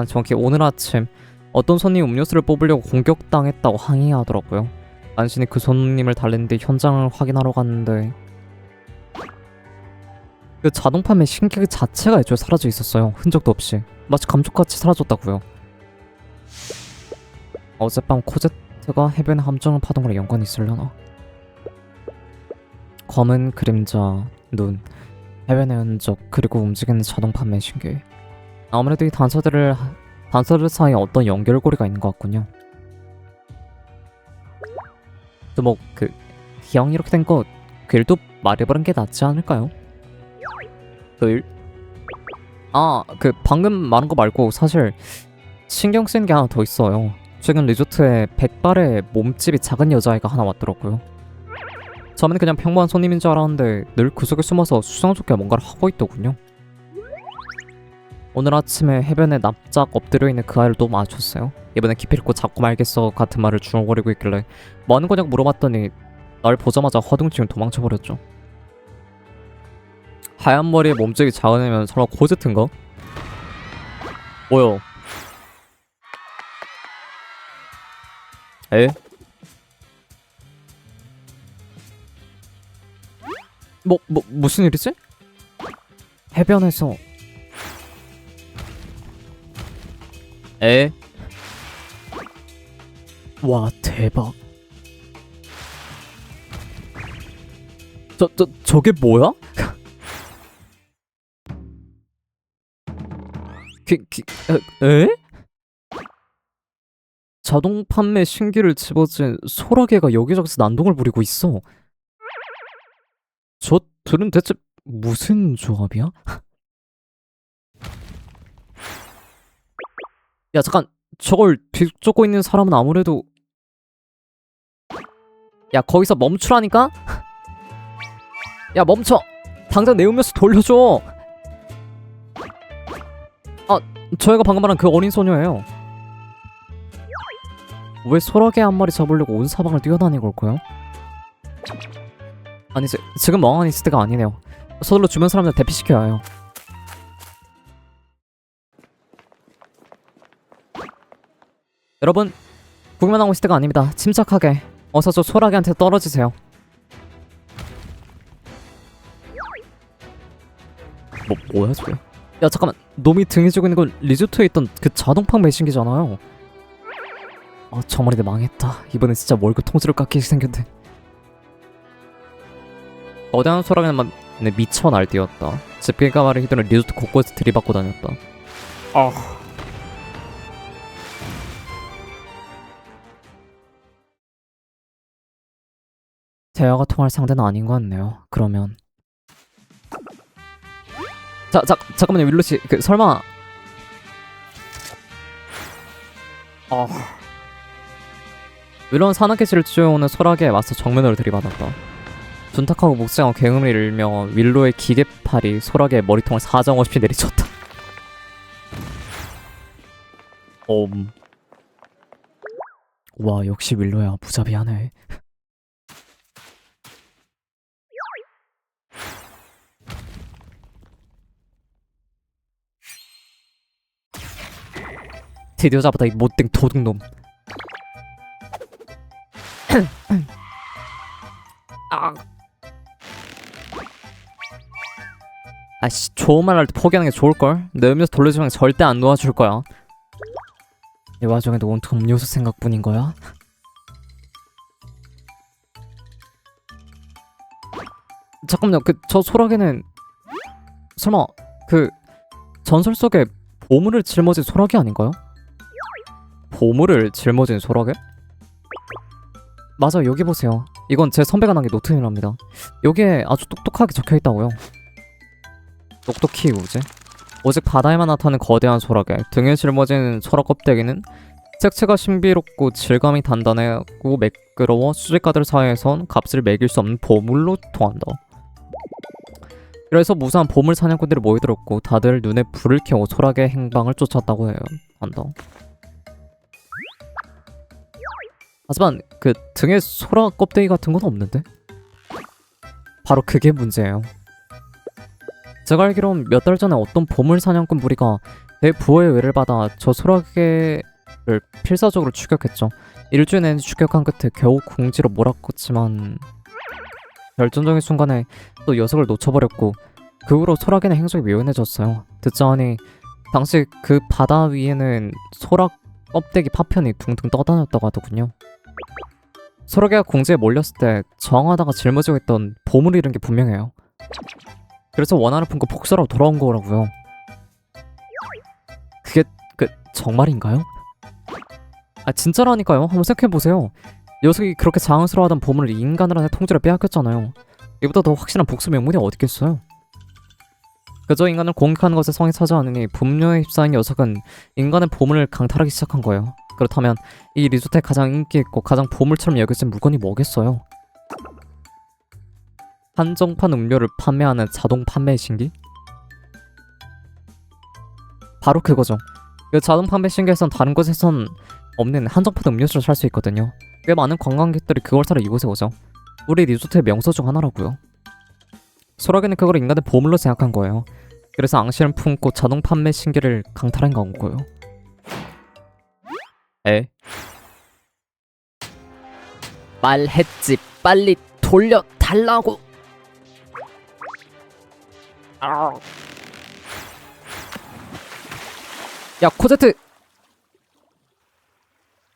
정확히 오늘 아침 어떤 손님이 음료수를 뽑으려고 공격당했다고 항의하더라고요. 간신히 그 손님을 달랜 뒤 현장을 확인하러 갔는데 그 자동 판매 신기 자체가 애초에 사라져 있었어요. 흔적도 없이. 마치 감쪽같이 사라졌다고요. 어젯밤 코제트가 해변에 함정을 파던 거랑 연관이 있으려나? 검은 그림자, 눈, 해변의 흔적, 그리고 움직이는 자동 판매 신기. 아무래도 이 단서들 사이에 어떤 연결고리가 있는 것 같군요. 또 기왕 이렇게 된 거 그 일도 말해버린 게 낫지 않을까요? 그 일? 방금 말한 거 말고 사실 신경 쓰이는 게 하나 더 있어요. 최근 리조트에 백발의 몸집이 작은 여자아이가 하나 왔더라고요. 처음에는 그냥 평범한 손님인 줄 알았는데 늘 구석에 숨어서 수상스럽게 뭔가를 하고 있더군요. 오늘 아침에 해변에 납작 엎드려 있는 그 아이를 또 마주쳤어요. 이번엔 기필코 잡고 말겠어 같은 말을 중얼거리고 있길래 뭐 하는 거냐고 물어봤더니 날 보자마자 허둥지둥 도망쳐버렸죠. 하얀 머리에 몸집이 작은 애면 설마 코제트인가? 뭐요? 에? 무슨 일이지? 해변에서 에? 와, 대박. 저게 뭐야? 에? 자동 판매 신기를 집어진 소라게가 여기저기서 난동을 부리고 있어. 저 둘은 대체 무슨 조합이야? 야, 잠깐. 저걸 뒤쫓고 있는 사람은 아무래도 야, 거기서 멈추라니까? 야, 멈춰! 당장 내 음료수 돌려줘! 저 애가 방금 말한 그 어린 소녀예요. 왜 소라게 한 마리 잡으려고 온 사방을 뛰어다니고 올까요? 아니, 지금 멍하니 있을 때가 아니네요. 서둘러 주변 사람들 대피시켜야 해요. 여러분, 구경만 하고 있을 때가 아닙니다. 침착하게. 어서 저 소라게한테 떨어지세요. 뭐야 저게? 야, 잠깐만. 놈이 등에 쥐고 있는 건 리조트에 있던 그 자동판 매신기잖아요. 저 머리들 망했다. 이번엔 진짜 월급 통째로 깎이게 생겼네. 거대한 소라게는 미쳐 날뛰었다. 집게가마를 휘두르는 리조트 곳곳에 들이받고 다녔다. 대화가 통할 상대는 아닌 것 같네요. 그러면 잠깐만요, 윌로씨. 설마 윌로는 산악계시를 쫓아오는 소라게에 맞서 정면으로 들이받았다. 둔탁하고 묵직한 굉음을 일며 윌로의 기계팔이 소라게의 머리통을 사정없이 내리쳤다. 와, 역시 윌로야. 무자비하네. 드디어 잡았다, 이 못된 도둑놈. 아씨, 좋은 말 할 때 포기하는 게 좋을걸? 내 음료수 돌려주면 절대 안 놓아줄 거야. 이 와중에도 온통 음료수 생각뿐인 거야? 잠깐만요, 저 소라게는 설마 그 전설 속에 보물을 짊어진 소라게 아닌가요? 보물을 짊어진 소라게? 맞아, 여기 보세요. 이건 제 선배가 남긴 노트입니다. 여기에 아주 똑똑하게 적혀있다고요. 똑똑히 뭐지? 오직 바다에만 나타나는 거대한 소라게, 등에 짊어진 소라 껍데기는 색채가 신비롭고 질감이 단단하고 매끄러워 수집가들 사이에선 값을 매길 수 없는 보물로 통한다. 그래서 무수한 보물 사냥꾼들이 모여들었고 다들 눈에 불을 켜고 소라게 행방을 쫓았다고 해요. 한다. 하지만 그 등에 소라 껍데기 같은 건 없는데? 바로 그게 문제예요. 제가 알기론 몇 달 전에 어떤 보물 사냥꾼 무리가 대부호의 의뢰를 받아 저 소라게를 필사적으로 추격했죠. 일주일 내내 추격한 끝에 겨우 궁지로 몰아꿨지만 결정적인 순간에 또 녀석을 놓쳐버렸고 그 후로 소라게는 행적이 묘연해졌어요. 듣자 하니 당시 그 바다 위에는 소라 껍데기 파편이 둥둥 떠다녔다고 하더군요. 소라게가 궁지에 몰렸을 때 저항하다가 짊어지고 있던 보물을 잃은 게 분명해요. 그래서 원한을 품고 복수하러 돌아온 거라고요. 그게 정말인가요? 아 진짜라니까요. 한번 생각해보세요. 녀석이 그렇게 자랑스러워하던 보물을 인간들한테 통째로 빼앗겼잖아요. 이보다 더 확실한 복수 명분이 어딨겠어요? 그저 인간을 공격하는 것에 성이 차지 않으니 분노에 휩싸인 녀석은 인간의 보물을 강탈하기 시작한 거예요. 그렇다면 이 리조트에 가장 인기있고 가장 보물처럼 여겨진 물건이 뭐겠어요? 한정판 음료를 판매하는 자동 판매 신기? 바로 그거죠. 그 자동 판매 신기에선 다른 곳에선 없는 한정판 음료수를 살 수 있거든요. 꽤 많은 관광객들이 그걸 사러 이곳에 오죠. 우리 리조트의 명소 중 하나라고요. 소라게는 그걸 인간의 보물로 생각한 거예요. 그래서 앙심을 품고 자동 판매 신기를 강탈한 거고요. 에? 말했지, 빨리 돌려달라고. 야 코제트!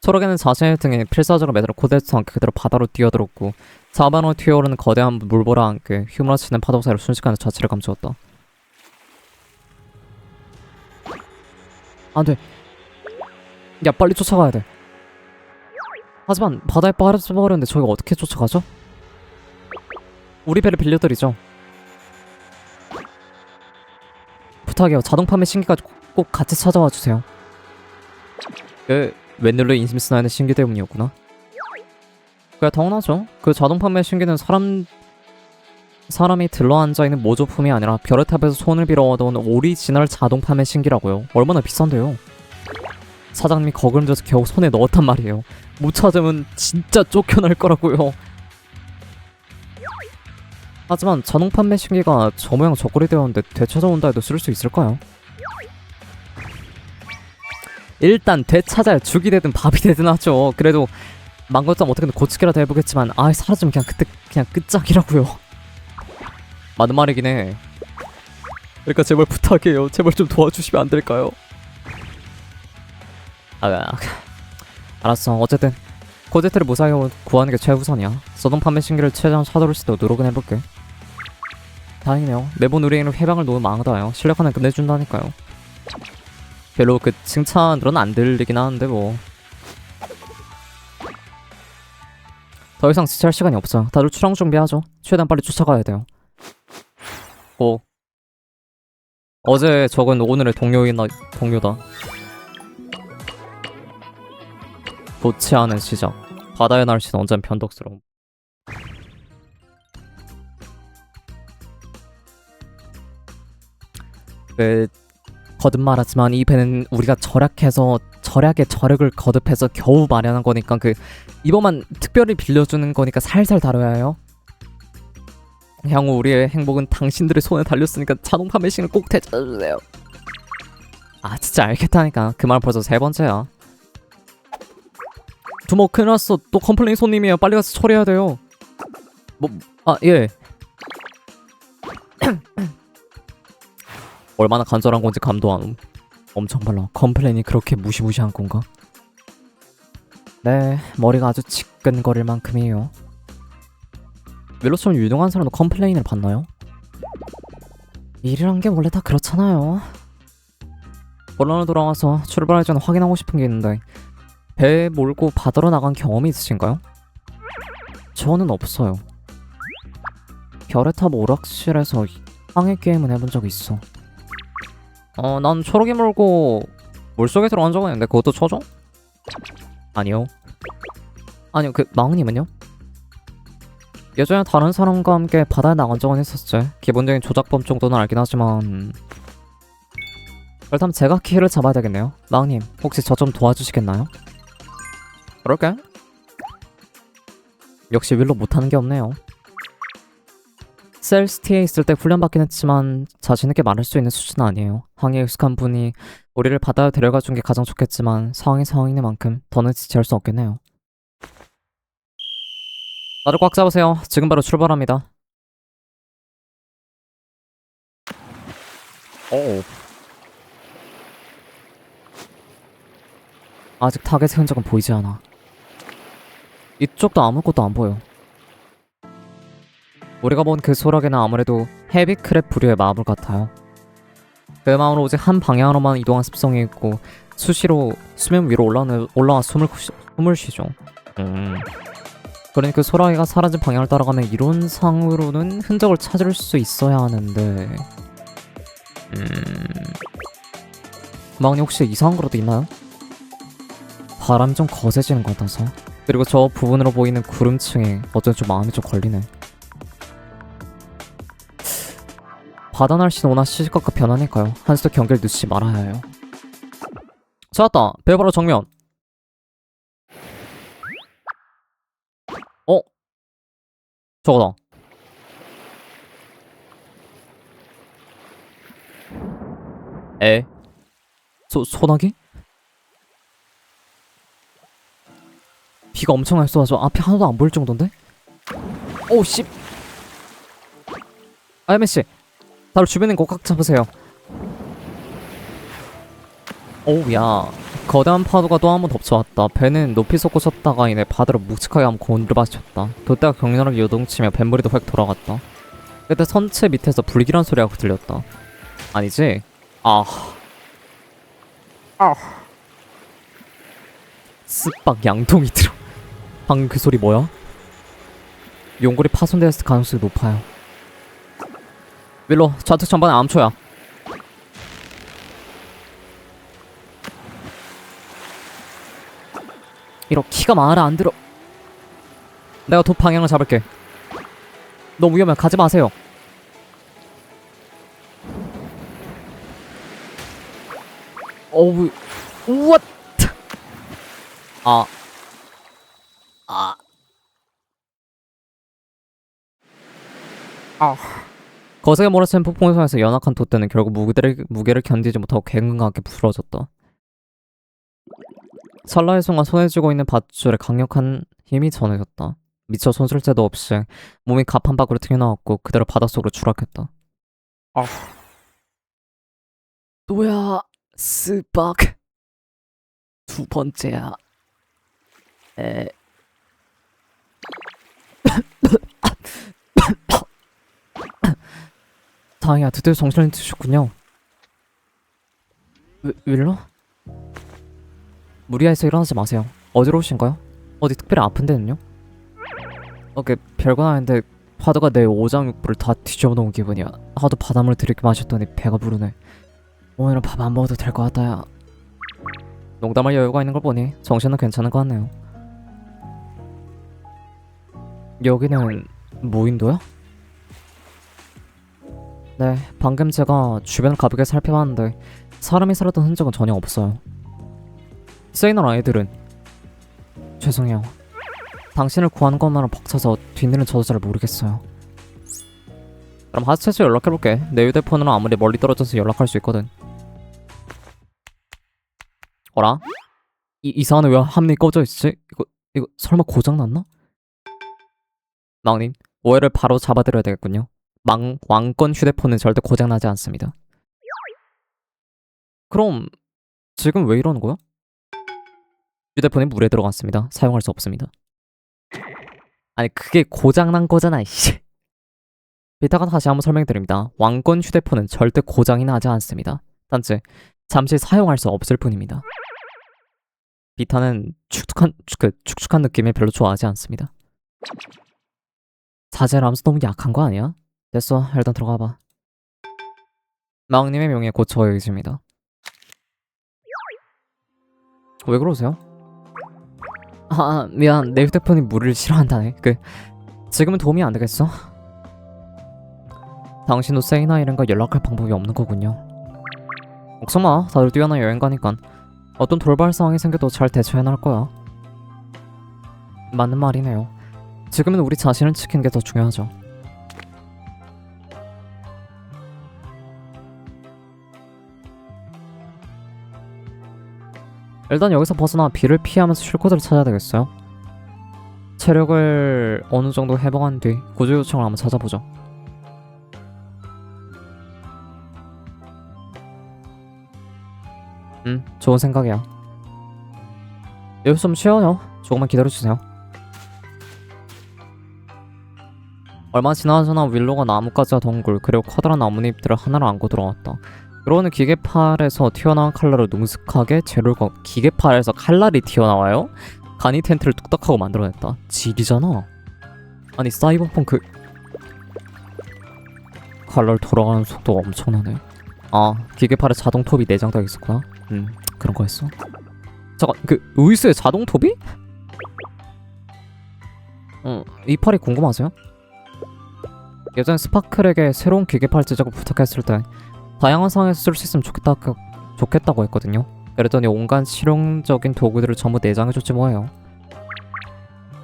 소라게는 자신의 등에 필사적으로 매달아 코제트와 함께 그대로 바다로 뛰어들었고 사방으로 튀어오르는 거대한 물보라 함께 휘몰아치는 파도 사이로 순식간에 자취를 감추었다. 안돼. 야 빨리 쫓아가야 돼. 하지만 바다에 빠져버렸는데 저희가 어떻게 쫓아가죠? 우리 배를 빌려드리죠. 부탁해요. 자동 판매 신기까지 꼭 같이 찾아와 주세요. 웬일로 인심스나이는 신기 때문이었구나. 그래 당연하죠. 그 자동 판매 신기는 사람이 들러앉아있는 모조품이 아니라 별의탑에서 손을 빌어 얻어온 오리지널 자동 판매 신기라고요. 얼마나 비싼데요. 사장님이 거금져서 겨우 손에 넣었단 말이에요. 못 찾으면 진짜 쫓겨날 거라고요. 하지만 자동 판매 신기가 저 모양 저꼴이 되었는데 되찾아온다 해도 쓸 수 있을까요? 일단 되찾아야 죽이 되든 밥이 되든 하죠. 그래도 망고점 어떻게든 고치기라도 해보겠지만 사라지면 그냥 그때 그냥 끝장이라고요. 맞는 말이긴 해. 그러니까 제발 부탁해요. 제발 좀 도와주시면 안 될까요? 알았어. 어쨌든 코제트를 무사히 구하는 게 최우선이야. 자동 판매 신기를 최대한 찾아올 수 있도록 노력은 해볼게. 다행이네요. 매번 우리에게는 해방을 너무 망하다요. 실력 하나 끝내준다니까요. 별로 그 칭찬들은 안 들리긴 하는데 뭐. 더 이상 지체할 시간이 없어요. 다들 출항 준비하죠. 최대한 빨리 쫓아가야 돼요. 어제 적은 오늘의 동료다. 좋지 않은 시작. 바다의 날씨는 언제나 변덕스러움. 거듭말하지만 이 배는 우리가 절약의 저력을 거듭해서 겨우 마련한 거니까 이번만 특별히 빌려주는 거니까 살살 다뤄야 해요. 향후 우리의 행복은 당신들의 손에 달렸으니까 자동 판매 신을 꼭 되찾아주세요. 진짜 알겠다니까. 그 말 벌써 3번째야. 두목 큰일 났어. 또 컴플레인 손님이에요. 빨리 가서 처리해야 돼요. 예. 얼마나 간절한 건지 감도 안 옴. 엄청 빨라. 컴플레인이 그렇게 무시무시한 건가? 네, 머리가 아주 지끈거릴 만큼이에요. 윌로처럼 유능한 사람도 컴플레인을 받나요? 일이란 게 원래 다 그렇잖아요. 본론으로 돌아와서 출발하기 전에 확인하고 싶은 게 있는데 배 몰고 바다로 나간 경험이 있으신가요? 저는 없어요. 별의 탑 오락실에서 항해 게임은 해본 적이 있어. 난 초록이 몰고 물속에 들어간 적은 있는데 그것도 쳐줘? 아니요. 아니요, 마왕님은요? 예전에 다른 사람과 함께 바다에 나간 적은 있었지. 기본적인 조작법 정도는 알긴 하지만 일단 제가 키를 잡아야 되겠네요. 마왕님, 혹시 저 좀 도와주시겠나요? 그럴게. 역시 윌로 못하는 게 없네요. 셀스티에 있을 때 훈련받긴 했지만 자신있게 말할 수 있는 수준은 아니에요. 항해에 익숙한 분이 우리를 바다에 데려가준 게 가장 좋겠지만 상황이 상황인 만큼 더는 지체할 수 없겠네요. 다들 꽉 잡으세요. 지금 바로 출발합니다. 오. 아직 타겟의 흔적은 보이지 않아. 이쪽도 아무것도 안 보여. 우리가 본 그 소라게는 아무래도 헤비크랩 부류의 마블 같아요. 그 마을은 오직 한 방향으로만 이동한 습성이 있고 수시로 수면 위로 올라와 숨을 쉬죠. 그러니 그 소라게가 사라진 방향을 따라가면 이론상으로는 흔적을 찾을 수 있어야 하는데 마왕님 혹시 이상한 거라도 있나요? 바람이 좀 거세지는 것 같아서. 그리고 저 부분으로 보이는 구름층에 어쩐지 좀 마음이 좀 걸리네. 바다 날씨는 워낙 시시각각 변하니까요. 한시도 경계를 늦추지 말아야 해요. 찾았다. 배 바로 정면. 저거다. 소나기? 비가 엄청나게 쏟아져. 앞이 하나도 안 보일 정도인데? 오우 씨. 아야메씨, 다들 주변에 있는 거 꽉 잡으세요. 오우야, 거대한 파도가 또 한 번 덮쳐왔다. 배는 높이 솟고 섰다가 이내 바다로 묵직하게 한번 곤두박쳤다. 돛대가 격렬하게 요동치며 뱃머리도 획 돌아갔다. 그때 선체 밑에서 불길한 소리가 들렸다. 아니지? 쓱박 양동이 들어. 방금 그 소리 뭐야? 용골이 파손되었을 가능성이 높아요. 윌로, 좌측 전방에 암초야. 이렇게 키가 많아라 안 들어. 내가 돛 방향을 잡을게. 너무 위험해. 가지 마세요. 어우, 우왓. 거세게 몰아치는 폭풍을 통해서 연약한 돛대는 결국 무게를 견디지 못하고 갱근하게 부러졌다. 찰나의 순간 손에 쥐고 있는 밧줄에 강력한 힘이 전해졌다. 미처 손쓸 새도 없이 몸이 갑판 밖으로 튀어나왔고 그대로 바닷속으로 추락했다. 또야, 스박. 두 번째야. 다행이야, 드디어 정신을 드셨군요. 윌러? 무리해서 일어나지 마세요. 어디로 오신가요? 어디 특별히 아픈 데는요? 별건 아닌데 파도가 내 오장육부를 다 뒤집어 놓은 기분이야. 하도 바닷물을 들이게 마셨더니 배가 부르네. 오늘은 밥 안 먹어도 될 것 같다야. 농담할 여유가 있는 걸 보니 정신은 괜찮은 것 같네요. 여기는 무인도야? 네, 방금 제가 주변을 가볍게 살펴봤는데 사람이 살았던 흔적은 전혀 없어요. 세이너 아이들은 죄송해요. 당신을 구하는 것만으로 벅차서 뒷일은 저도 잘 모르겠어요. 그럼 하스체스 연락해볼게. 내 휴대폰으로 아무리 멀리 떨어져서 연락할 수 있거든. 어라? 이상하네. 왜 화면이 꺼져있지? 이거 설마 고장났나? 마왕님, 오해를 바로 잡아드려야 되겠군요. 왕권 휴대폰은 절대 고장나지 않습니다. 그럼 지금 왜 이러는 거야? 휴대폰이 물에 들어갔습니다. 사용할 수 없습니다. 아니 그게 고장난 거잖아 이씨. 이따가 다시 한번 설명드립니다. 왕권 휴대폰은 절대 고장이 나지 않습니다. 단지 잠시 사용할 수 없을 뿐입니다. 비타는 축축한 느낌을 별로 좋아하지 않습니다. 자제라면서 너무 약한 거 아니야? 됐어, 일단 들어가봐. 마왕님의 명예 곧 저의 의지입니다. 왜 그러세요? 미안, 내 휴대폰이 물을 싫어한다네. 지금은 도움이 안 되겠어? 당신도 세이나이른과 연락할 방법이 없는 거군요. 걱정마, 다들 뛰어난 여행 가니깐 어떤 돌발 상황이 생겨도 잘 대처해 나갈 거야. 맞는 말이네요. 지금은 우리 자신을 지키는 게 더 중요하죠. 일단 여기서 벗어나 비를 피하면서 쉴 곳을 찾아야 되겠어요. 체력을 어느 정도 회복한 뒤 구조 요청을 한번 찾아보죠. 좋은 생각이야. 여기서 좀 쉬어요. 조금만 기다려주세요. 얼마 지나잖아 윌로가 나뭇가지와 덩굴 그리고 커다란 나뭇잎들을 하나를 안고 들어왔다. 그러고는 기계팔에서 튀어나온 칼날을 능숙하게 재료를 기계팔에서 칼날이 튀어나와요? 간이 텐트를 뚝딱하고 만들어냈다. 질이잖아. 아니 사이버펑크 칼날 돌아가는 속도가 엄청나네. 아 기계팔에 자동톱이 내장되어 있었구나. 그런 거였어. 잠깐 의수의 자동톱이? 이 팔이 궁금하세요? 예전에 스파클에게 새로운 기계팔 제작을 부탁했을 때 다양한 상황에서 쓸 수 있으면 좋겠다고 했거든요. 그랬더니 온갖 실용적인 도구들을 전부 내장해줬지 뭐예요.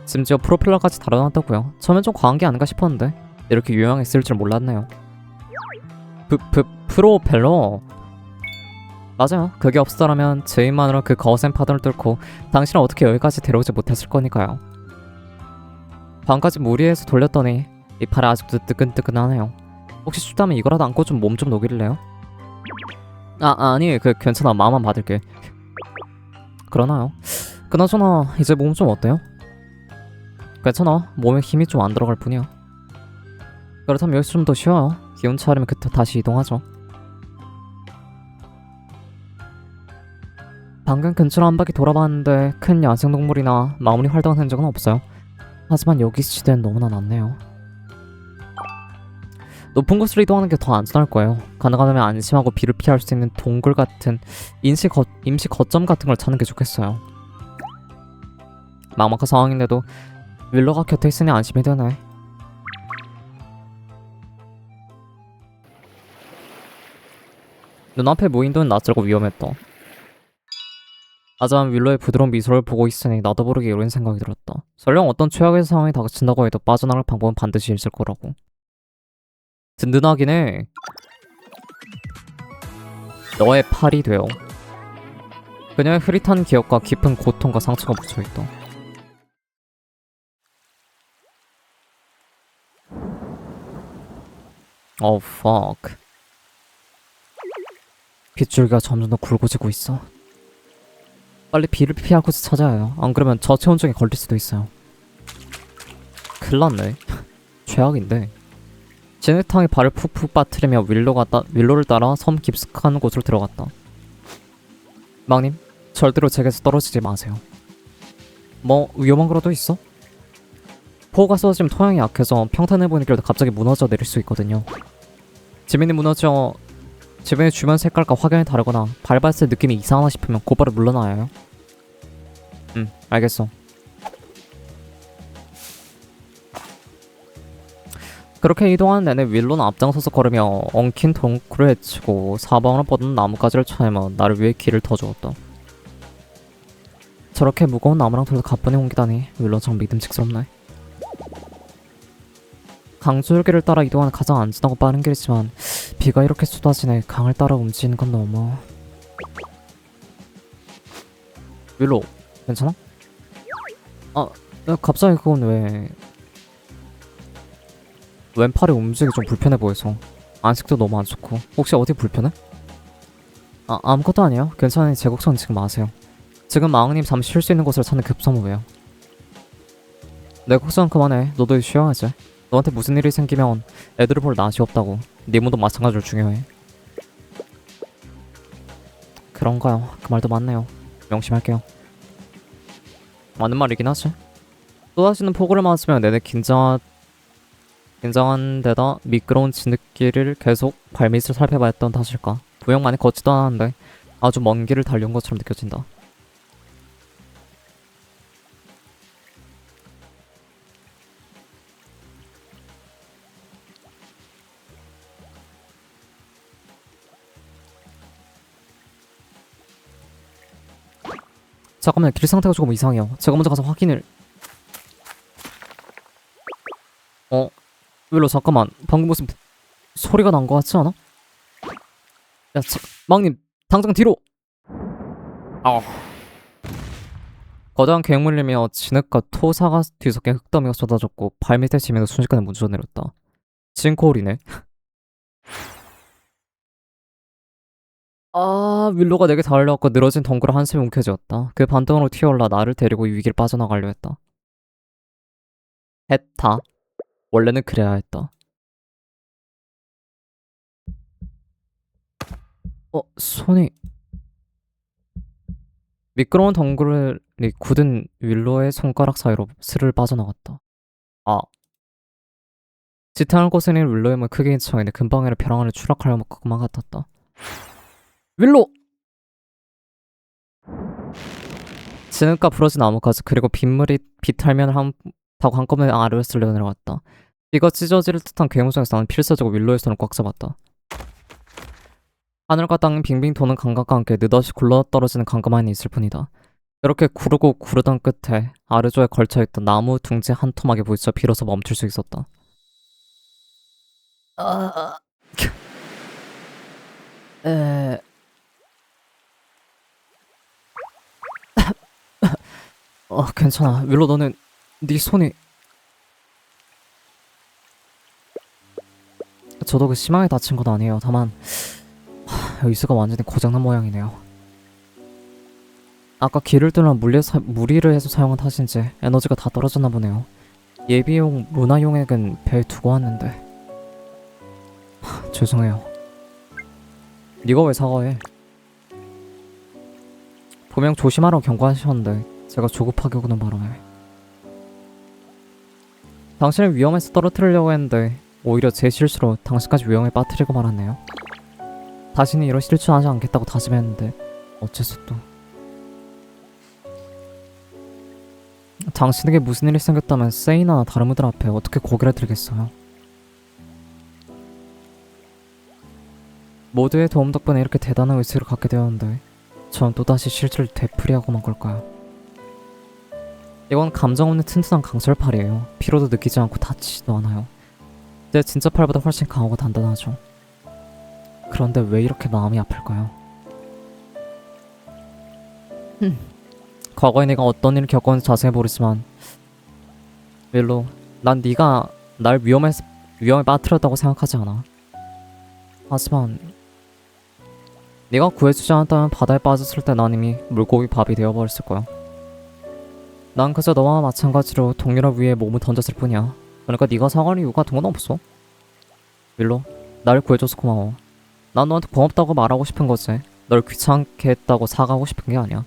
심지어 프로펠러까지 달아놨다고요. 처음엔 좀 과한 게 아닌가 싶었는데 이렇게 유용했을 줄 몰랐네요. 프로펠러? 맞아요. 그게 없었더라면 제 힘만으로 그 거센 파도를 뚫고 당신을 어떻게 여기까지 데려오지 못했을 거니까요. 방금까지 무리해서 돌렸더니 이 팔이 아직도 뜨끈뜨끈하네요. 혹시 춥다면 이거라도 안고 좀 몸 좀 녹일래요? 아니 괜찮아. 마음만 받을게. 그러나요? 그나저나 이제 몸 좀 어때요? 괜찮아. 몸에 힘이 좀 안 들어갈 뿐이야. 그렇다면 여기서 좀 더 쉬어요. 기운 차리면 그때 다시 이동하죠. 방금 근처로 한 바퀴 돌아봤는데 큰 야생동물이나 마무리 활동한 흔적은 없어요. 하지만 여기 시대는 너무나 낮네요. 높은 곳으로 이동하는 게 더 안전할 거예요. 가능하다면 안심하고 비를 피할 수 있는 동굴 같은 임시 거점 같은 걸 찾는 게 좋겠어요. 막막한 상황인데도 윌러가 곁에 있으니 안심이 되네. 눈앞에 무인도는 낯설고 위험했다. 하지만 윌러의 부드러운 미소를 보고 있으니 나도 모르게 이런 생각이 들었다. 설령 어떤 최악의 상황이 닥친다고 해도 빠져나갈 방법은 반드시 있을 거라고. 든든하긴 해. 너의 팔이 되어. 그녀의 흐릿한 기억과 깊은 고통과 상처가 묻혀있다. fuck. 빗줄기가 점점 더 굵어지고 있어. 빨리 비를 피하고서 찾아야 해요. 안 그러면 저체온증에 걸릴 수도 있어요. 큰일났네. 최악인데. 진흙탕에 발을 푹푹 빠뜨리며 윌로를 따라 섬 깊숙한 곳으로 들어갔다. 망님, 절대로 제게서 떨어지지 마세요. 뭐 위험한 거라도 있어? 폭우가 쏟아지면 토양이 약해서 평탄해 보이는 길도 갑자기 무너져 내릴 수 있거든요. 지면이 주변의 주변 색깔과 확연히 다르거나 밟았을 때 느낌이 이상하다 싶으면 곧바로 물러나야 해요. 알겠어. 그렇게 이동하는 내내 윌로는 앞장서서 걸으며 엉킨 덩굴을 헤치고 사방으로 뻗은 나뭇가지를 쳐내며 나를 위해 길을 터주었다. 저렇게 무거운 나무랑 돌도 가뿐히 옮기다니 윌로 참 믿음직스럽네. 강줄기를 따라 이동하는 가장 안전하고 빠른 길이지만 비가 이렇게 쏟아지네. 강을 따라 움직이는 건 너무... 윌로, 괜찮아? 갑자기 그건 왜... 왼팔이 움직이기 좀 불편해 보여서. 안식도 너무 안 좋고. 혹시 어디 불편해? 아무것도 아니에요. 괜찮으니 제 걱정 지금 마세요. 지금 마왕님 잠시 쉴 수 있는 곳을 찾는 급선무예요. 내 걱정 그만해. 너도 쉬어야지. 너한테 무슨 일이 생기면 애들을 볼 낯이 없다고. 네 몸도 마찬가지로 중요해. 그런가요? 그 말도 맞네요. 명심할게요. 맞는 말이긴 하지. 또다시는 폭우를 맞으면 내내 긴장한 데다 미끄러운 진흙길을 계속 발밑을 살펴봐야 했던 탓일까. 부영 많이 걷지도 않았는데 아주 먼 길을 달려온 것처럼 느껴진다. 잠깐만, 길 상태가 조금 이상해요. 제가 먼저 가서 확인을. 윌로 잠깐만. 방금 무슨 소리가 난 거 같지 않아? 야, 망님 당장 뒤로. 아. 거대한 괴물이며 진흙과 토사가 뒤섞인 흙더미가 쏟아졌고 발밑에 지면서 순식간에 묻어 내렸다. 싱크홀이네. 윌로가 내게 달려왔고 늘어진 덩굴을 한숨이 움켜쥐었다. 그 반동으로 튀어올라 나를 데리고 이 위기를 빠져나가려 했다. 했다. 원래는 그래야 했다. 손이. 미끄러운 덩굴이 굳은 윌로의 손가락 사이로 스르르 빠져나갔다. 아. 지탱할 곳에 있는 윌로의 몸 크게 인치하는데 금방에는 벼랑 아래 추락할 것만 같았다. 윌로! 진흙과 부러진 나뭇가지 그리고 빗물이 비탈면을 타고 한꺼번에 아래로 쓸려 내려갔다. 이가 찢어질 듯한 괴물성에서 나는 필사적으로 윌로의 손을 꽉 잡았다. 하늘과 땅은 빙빙 도는 감각과 함께 느닷이 굴러떨어지는 감각만이 있을 뿐이다. 이렇게 구르고 구르던 끝에 아래쪽에 걸쳐있던 나무 둥지 한 토막에 부딪혀 비로소 멈출 수 있었다. 에... 괜찮아. 윌로 너는 네 손이. 저도 그 심하게 다친 건 아니에요. 다만 의수가 완전히 고장난 모양이네요. 아까 길을 뚫는 무리를 해서 사용한 탓인지 에너지가 다 떨어졌나 보네요. 예비용 문화용액은 배에 두고 왔는데. 죄송해요. 네가 왜 사과해? 분명 조심하라고 경고하셨는데 제가 조급하게 오는 바람에 당신을 위험에서 떨어뜨리려고 했는데 오히려 제 실수로 당신까지 위험에 빠뜨리고 말았네요. 다시는 이런 실수하지 않겠다고 다짐했는데 어째서 또. 당신에게 무슨 일이 생겼다면 세이나 다른 분들 앞에 어떻게 고개를 들겠어요. 모두의 도움 덕분에 이렇게 대단한 의식을 갖게 되었는데 전 또다시 실수를 되풀이하고만 걸까요? 이건 감정 없는 튼튼한 강철팔이에요. 피로도 느끼지 않고 다치지도 않아요. 내 진짜 팔보다 훨씬 강하고 단단하죠. 그런데 왜 이렇게 마음이 아플까요? 과거에 내가 어떤 일을 겪었는지 자세히 모르지만 윌로, 난 네가 날 위험에 빠뜨렸다고 생각하지 않아. 하지만 네가 구해주지 않았다면 바다에 빠졌을 때 난 이미 물고기 밥이 되어버렸을 거야. 난 그저 너와 마찬가지로 동료를 위해 몸을 던졌을 뿐이야. 그러니까 네가 사과할 이유 같은 건 없어. 윌로, 날 구해줘서 고마워. 난 너한테 고맙다고 말하고 싶은 거지. 널 귀찮게 했다고 사과하고 싶은 게 아니야.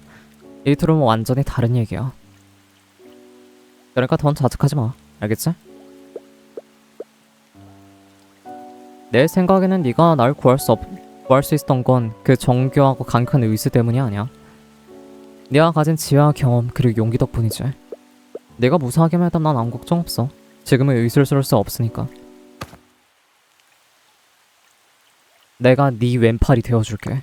이 둘은 완전히 다른 얘기야. 그러니까 더 자책하지 마. 알겠지? 내 생각에는 네가 날 구할 수 있었던 건 그 정교하고 강력한 의지 때문이 아니야. 네가 가진 지혜와 경험 그리고 용기 덕분이지. 내가 무사하게만 해도 난 아무 걱정 없어. 지금은 의지를 쓸 수 없으니까. 내가 네 왼팔이 되어줄게.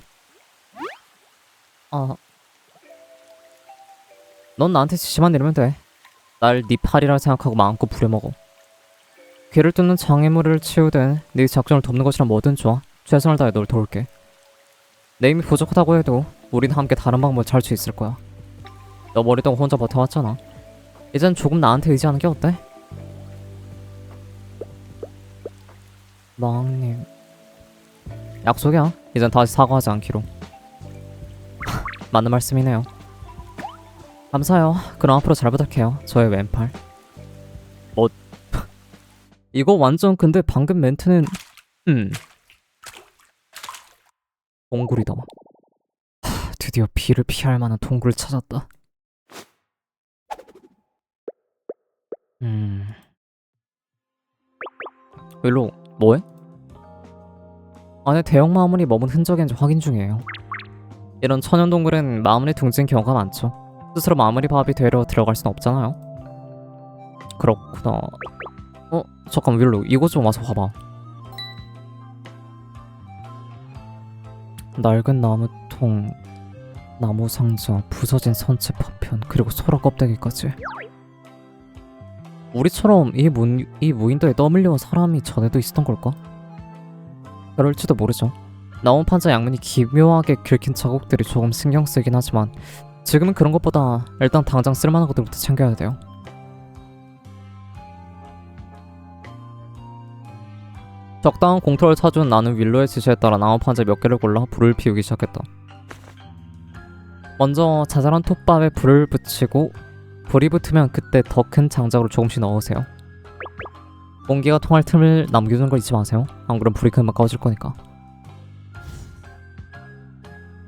넌 나한테 지시만 내리면 돼. 날 네 팔이라 생각하고 마음껏 부려먹어. 귀를 뚫는 장애물을 치우든 네 작전을 돕는 것이란 뭐든 좋아. 최선을 다해 널 도울게. 내 힘이 부족하다고 해도 우린 함께 다른 방법을 찾을 수 있을 거야. 너 머리동안 혼자 버텨왔잖아. 이젠 조금 나한테 의지하는 게 어때? 마왕님, 약속이야. 이젠 다시 사과하지 않기로. 맞는 말씀이네요. 감사해요. 그럼 앞으로 잘 부탁해요. 저의 왼팔. 뭐 이거 완전 근데 방금 멘트는 동굴이다. 드디어 비를 피할 만한 동굴을 찾았다. 윌로우 뭐해? 안에 대형 마문이 머문 흔적인지 확인 중이에요. 이런 천연 동굴엔 마문이 둥진 경우가 많죠. 스스로 마무리 밥이 되려 들어갈 순 없잖아요. 그렇구나. 잠깐 윌로우 이거 좀 와서 봐봐. 낡은 나무통, 나무 상자, 부서진 선체 파편, 그리고 소라 껍데기까지. 우리처럼 이 무인도에 떠밀려온 사람이 전에도 있었던 걸까? 그럴지도 모르죠. 나온 판자 양면이 기묘하게 긁힌 자국들이 조금 신경 쓰이긴 하지만 지금은 그런 것보다 일단 당장 쓸만한 것들부터 챙겨야 돼요. 적당한 공터를 찾은 나는 윌로의 지시에 따라 나무 판자 몇 개를 골라 불을 피우기 시작했다. 먼저 자잘한 톱밥에 불을 붙이고 불이 붙으면 그때 더 큰 장작으로 조금씩 넣으세요. 공기가 통할 틈을 남겨두는 걸 잊지 마세요. 안 그럼 불이 금방 꺼질 거니까.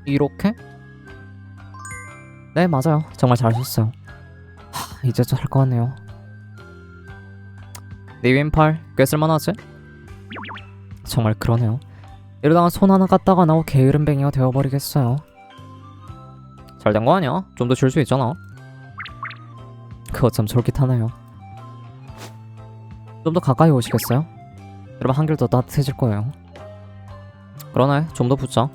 이렇게? 네 맞아요. 정말 잘하셨어요. 이제 좀 할 것 같네요. 네 왼팔 꽤 쓸만하지? 정말 그러네요. 이러다가 손 하나 갔다가 나고 게으름뱅이가 되어버리겠어요. 잘 된 거 아니야? 좀 더 줄 수 있잖아. 그거 참 솔깃하네요. 좀 더 가까이 오시겠어요? 여러분 한결 더 따뜻해질 거예요. 그러네. 좀 더 붙자.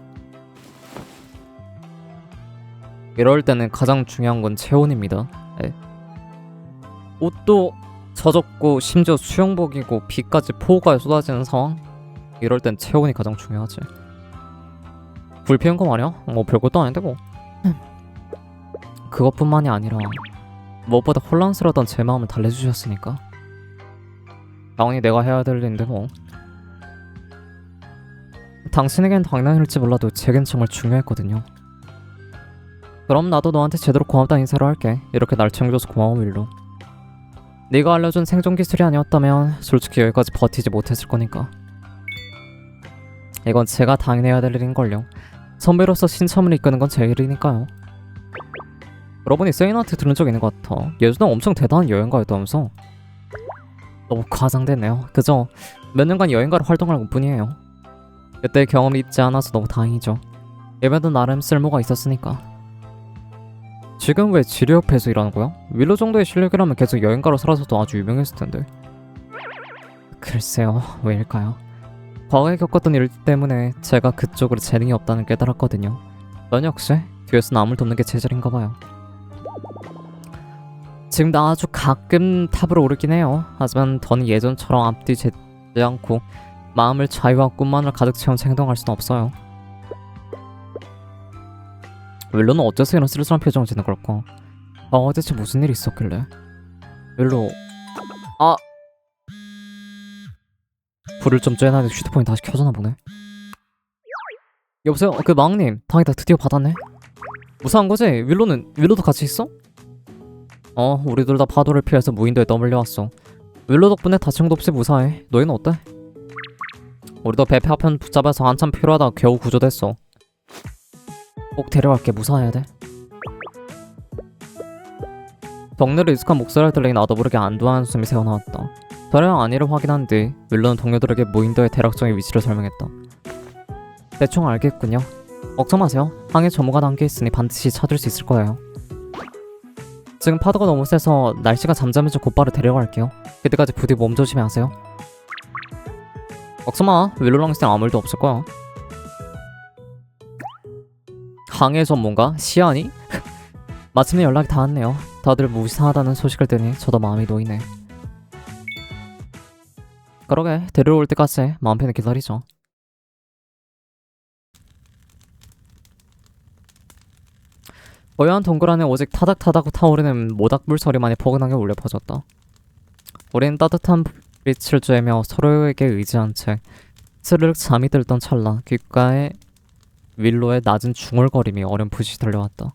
이럴 때는 가장 중요한 건 체온입니다. 네. 옷도 젖었고 심지어 수영복이고 비까지 폭우가 쏟아지는 상황? 이럴 땐 체온이 가장 중요하지. 불 피운 거 말이야? 뭐 별것도 아닌데 뭐. 그것뿐만이 아니라 무엇보다 혼란스러웠던 제 마음을 달래주셨으니까 당연히 내가 해야 될 일인데 뭐. 당신에겐 당연할지 몰라도 제겐 정말 중요했거든요. 그럼 나도 너한테 제대로 고맙다는 인사를 할게. 이렇게 날 챙겨줘서 고마워 윌로. 네가 알려준 생존 기술이 아니었다면 솔직히 여기까지 버티지 못했을 거니까. 이건 제가 당연해야 될 일인걸요. 선배로서 신참을 이끄는 건 제 일이니까요. 여러분이 세인한테 들은 적 있는 것 같아. 예전에 엄청 대단한 여행가였다면서. 너무 과장됐네요. 그저 몇 년간 여행가로 활동할 뿐이에요. 그때 경험이 있지 않아서 너무 다행이죠. 예배도 나름 쓸모가 있었으니까. 지금 왜 지뢰 옆에서 일하는 거야? 윌로 정도의 실력이라면 계속 여행가로 살아서도 아주 유명했을 텐데. 글쎄요, 왜일까요? 과거에 겪었던 일 때문에 제가 그쪽으로 재능이 없다는 깨달았거든요. 넌 역시 뒤에서 남을 돕는 게 제자리인가 봐요. 지금 나 아주 가끔 탑으로 오르긴 해요. 하지만 더는 예전처럼 앞뒤 재지 않고 마음을 자유와 꿈만을 가득 채운 행동할 수는 없어요. 윌로는 어째서 이런 쓸쓸한 표정을 짓는 걸까? 대체 무슨 일이 있었길래? 윌로... 불을 좀 쬐놨는데 휴대폰이 다시 켜졌나 보네. 여보세요? 그 마왕님, 다행이다. 드디어 받았네. 무사한 거지? 윌로도 같이 있어? 우리 둘 다 파도를 피해서 무인도에 떠밀려왔어. 윌로 덕분에 다친 것도 없이 무사해. 너희는 어때? 우리도 배 파편 붙잡아서 한참 필요하다가 겨우 구조됐어. 꼭 데려갈게. 무사해야 돼. 동료를 익숙한 목소리를 들리니 나도 모르게 안도하는 숨이 새어나왔다. 다량 아니를 확인한 뒤 윌로는 동료들에게 무인도의 대략적인 위치를 설명했다. 대충 알겠군요. 걱정 마세요. 항해 전문가 단계에 있으니 반드시 찾을 수 있을 거예요. 지금 파도가 너무 세서 날씨가 잠잠해져 곧바로 데려갈게요. 그때까지 부디 몸 조심히 하세요. 걱정 마. 윌로랑 있으면 아무 일도 없을 거야. 항해 전문가? 시안이? 마침내 연락이 닿았네요. 다들 무사하다는 소식을 듣니 저도 마음이 놓이네. 그러게 데려올 때까지 마음 편히 기다리죠. 고요한 동굴 안에 오직 타닥타닥 타오르는 모닥불 소리만이 포근하게 울려 퍼졌다. 우린 따뜻한 빛을 쬐며 서로에게 의지한 채 스르륵 잠이 들던 찰나 귓가에 윌로의 낮은 중얼거림이 어렴풋이 들려왔다.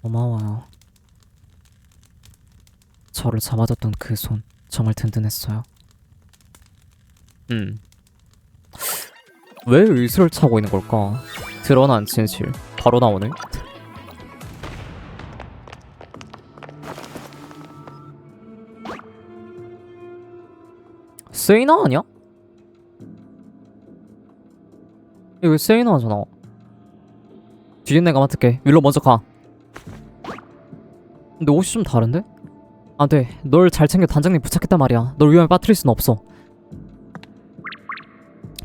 고마워요. 저를 잡아줬던 그 손 정말 든든했어요. 왜 의수를 차고 있는 걸까? 드러난 진실 바로 나오네. 세이나 아니야? 이거 세이나잖아. 뒤진 내가 맡을게. 윌로 먼저 가. 근데 옷이 좀 다른데? 안 돼. 널 잘 챙겨 단장님 부착했단 말이야. 널 위험에 빠뜨릴 순 없어.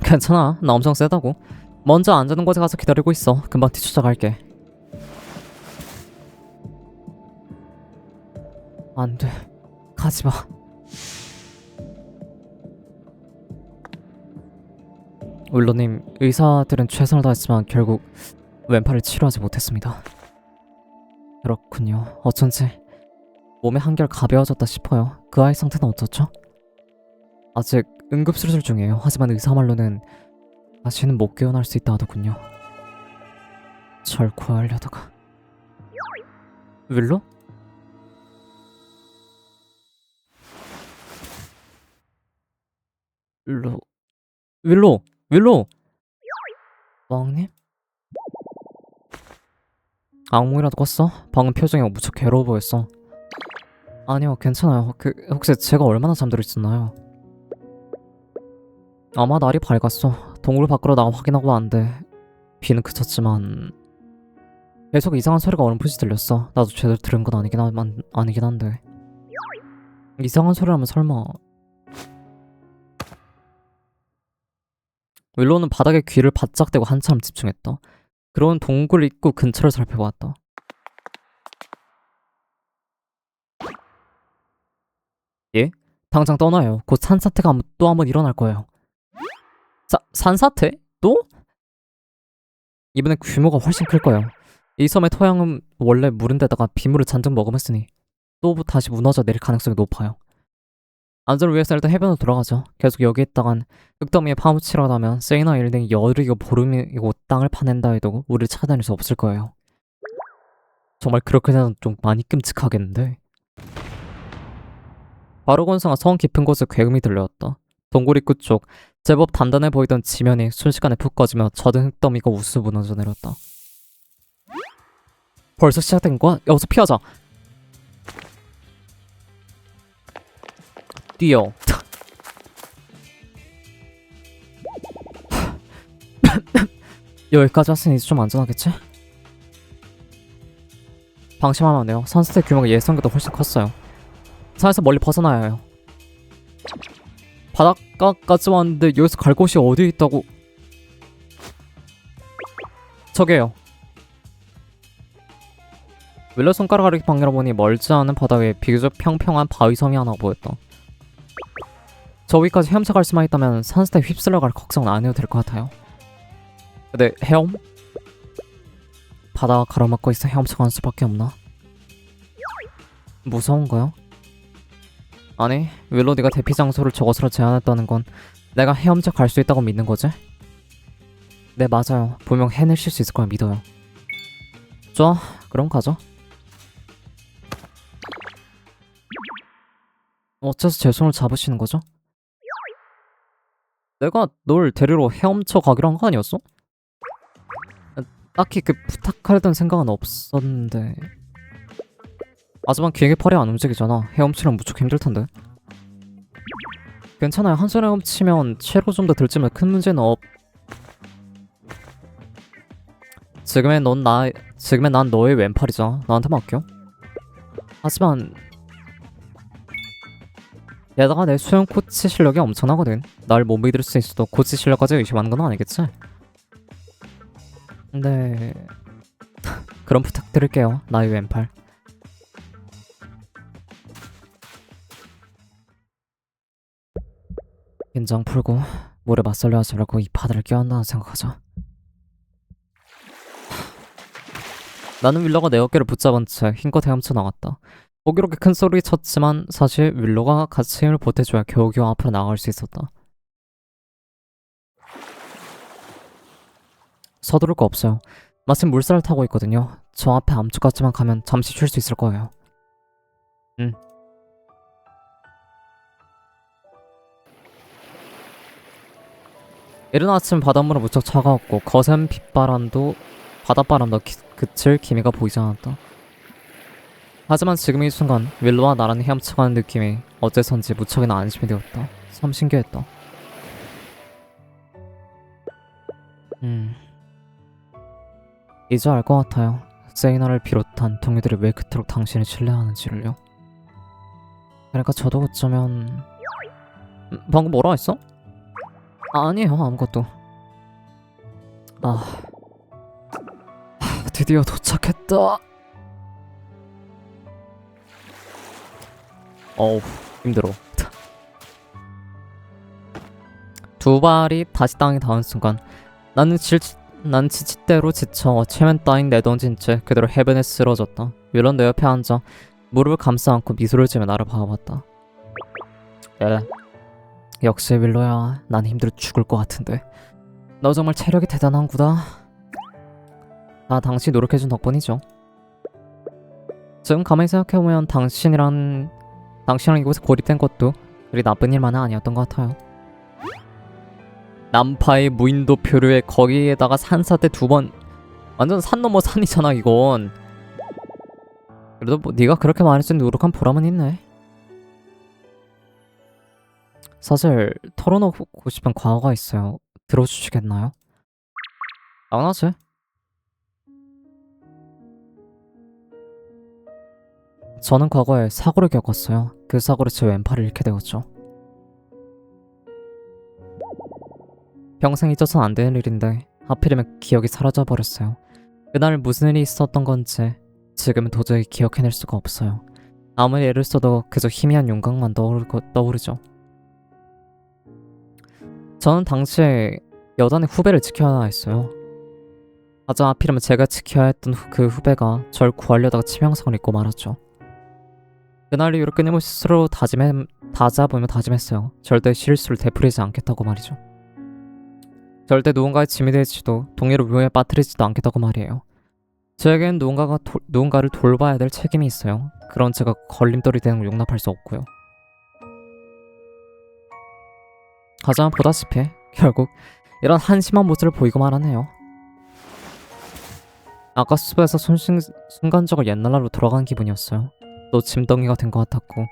괜찮아. 나 엄청 세다고. 먼저 안전한 곳에 가서 기다리고 있어. 금방 뒤쫓아갈게. 안 돼. 가지 마. 윌로님, 의사들은 최선을 다했지만 결국 왼팔을 치료하지 못했습니다. 그렇군요. 어쩐지 몸이 한결 가벼워졌다 싶어요. 그 아이 상태는 어떻죠? 아직 응급수술 중이에요. 하지만 의사 말로는 다시는 못 깨어날 수 있다 하더군요. 절 구하려다가. 윌로? 윌로? 윌로! 윌로! 왕님? 악몽이라도 꿨어? 방금 표정이 무척 괴로워 보였어. 아니요, 괜찮아요. 혹시 제가 얼마나 잠들어 있었나요? 아마 날이 밝았어. 동굴 밖으로 나가 확인하고 왔는데 비는 그쳤지만 계속 이상한 소리가 어렴풋이 들렸어. 나도 제대로 들은 건 아니긴 한데. 이상한 소리라면 설마... 윌로우는 바닥에 귀를 바짝 대고 한참 집중했다. 그런 동굴 입구 근처를 살펴보았다. 예? 당장 떠나요. 곧 산사태가 또 한번 일어날 거예요. 산사태? 또? 이번엔 규모가 훨씬 클 거예요. 이 섬의 토양은 원래 물인데다가 빗물을 잔뜩 머금었으니 또 다시 무너져 내릴 가능성이 높아요. 안전을 위해서 일단 해변으로 돌아가죠. 계속 여기 있다간 흙더미에 파묻히려고 하면 세이나 일등이 열이고 보름이고 땅을 파낸다 해도 우리를 찾아다닐 수 없을 거예요. 정말 그렇게 되면 좀 많이 끔찍하겠는데. 바로 건성아 성 깊은 곳에 굉음이 들려왔다. 동굴 입구 쪽 제법 단단해 보이던 지면이 순식간에 푹 꺼지며 젖은 흙더미가 우수 무너져 내렸다. 벌써 시작된 거야? 여기서 피하자. 뛰어. 여기까지 왔으니 이제 좀 안전하겠지? 방심하면 안 돼요. 산사태 규모가 예상보다 훨씬 컸어요. 산에서 멀리 벗어나야 해요. 바닷가까지 왔는데 여기서 갈 곳이 어디에 있다고? 저게요. 윌러 손가락 아래 방향을 보니 멀지 않은 바다에 비교적 평평한 바위섬이 하나 보였다. 저 위까지 헤엄쳐 갈 수만 있다면 산사태에 휩쓸려 갈 걱정은 안 해도 될 것 같아요. 근데 헤엄? 바다가 가로막고 있어 헤엄쳐 가는 수밖에 없나? 무서운가요? 아니, 윌로 네가 대피 장소를 저것으로 제안했다는 건 내가 헤엄쳐 갈 수 있다고 믿는 거지? 네, 맞아요. 분명 해내실 수 있을 거라 믿어요. 좋아, 그럼 가죠. 어째서 제 손을 잡으시는 거죠? 내가 널 데리러 헤엄쳐 가기로 한 거 아니었어? 딱히 부탁하려던 생각은 없었는데. 하지만 기획의 팔이 안 움직이잖아. 헤엄치면 무척 힘들 텐데. 괜찮아요. 한 손에 헤엄치면 채로 좀 더 들지만 큰 문제는 지금의 난 너의 왼팔이잖아. 나한테 맡겨. 하지만 게다가 내 수영 코치 실력이 엄청나거든. 날 못 믿을 수 있어도 코치 실력까지 의심하는 건 아니겠지? 네... 그럼 부탁드릴게요. 나의 왼팔. 긴장 풀고 물에 맞설려 하지 말고 이 바다를 껴안다는 생각하자. 나는 윌로가 내 어깨를 붙잡은 채 힘껏 헤엄쳐 나갔다. 보기롭게 큰 소리 쳤지만 사실 윌로가 같이 힘을 보태줘야 겨우겨우 앞으로 나갈 수 있었다. 서두를 거 없어요. 마침 물살을 타고 있거든요. 저 앞에 암쪽까지만 가면 잠시 쉴 수 있을 거예요. 응. 이른 아침 바닷물은 무척 차가웠고 거센 바닷바람도 그칠 기미가 보이지 않았다. 하지만 지금 이 순간 윌로와 나란히 헤엄쳐가는 느낌이 어째선지 무척이나 안심이 되었다. 참 신기했다. 이제 알 것 같아요. 세이나를 비롯한 동료들이 왜 그토록 당신을 신뢰하는지를요. 그러니까 저도 어쩌면... 방금 뭐라 했어? 아니에요, 아무것도. 드디어 도착했다. 어우, 힘들어. 두 발이 다시 땅에 닿은 순간 난 지치대로 지쳐 체면 따윈 내던진 채 그대로 해변에 쓰러졌다. 윌런 내 옆에 앉아 무릎을 감싸 안고 미소를 지며 나를 바라봤다. 역시 윌로야, 난 힘들어 죽을 것 같은데 너 정말 체력이 대단한구나. 다 당신이 노력해준 덕분이죠. 지금 가만히 생각해보면 당신이랑 이곳에 고립된 것도 그리 나쁜 일만은 아니었던 것 같아요. 남파의 무인도 표류에 거기에다가 산사태 2번, 완전 산 넘어 산이잖아 이건. 그래도 뭐 네가 그렇게 말해준 노력한 보람은 있네. 사실 털어놓고 싶은 과거가 있어요. 들어주시겠나요? 당연하지. 저는 과거에 사고를 겪었어요. 그 사고로 제 왼팔을 잃게 되었죠. 평생 잊어서는 안 되는 일인데 하필이면 기억이 사라져버렸어요. 그날 무슨 일이 있었던 건지 지금은 도저히 기억해낼 수가 없어요. 아무리 애를 써도 그저 희미한 윤곽만 떠오르죠. 저는 당시에 여단의 후배를 지켜야 했어요. 하자 하필이면 제가 지켜야 했던 그 후배가 절 구하려다가 치명상을 입고 말았죠. 그날 이후로 끊임없이 스스로 다잡으며 다짐했어요. 절대 실수를 되풀이지 않겠다고 말이죠. 절대 누군가의 짐이 되지도 동료를 위험에 빠뜨리지도 않겠다고 말이에요. 저에겐 누군가를 돌봐야 될 책임이 있어요. 그런 제가 걸림돌이 되는 걸 용납할 수 없고요. 하지만 보다시피 결국 이런 한심한 모습을 보이고 말았네요. 아까 숲에서 순간적으로 옛날로 돌아간 기분이었어요. 또 짐덩이가 된 것 같았고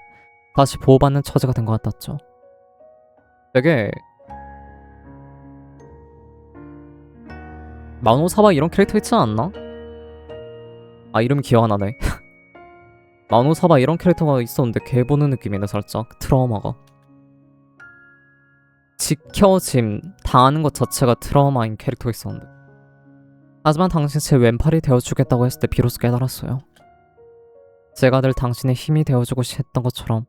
다시 보호받는 처지가 된 것 같았죠. 되게 마노사바 이런 캐릭터 있지 않나? 아, 이름이 기억 안 나네. 마노사바 이런 캐릭터가 있었는데 걔 보는 느낌이네. 살짝 트라우마가. 지켜짐 당하는 것 자체가 트라우마인 캐릭터가 있었는데, 하지만 당신 제 왼팔이 되어주겠다고 했을 때 비로소 깨달았어요. 제가 늘 당신의 힘이 되어주고 했던 것처럼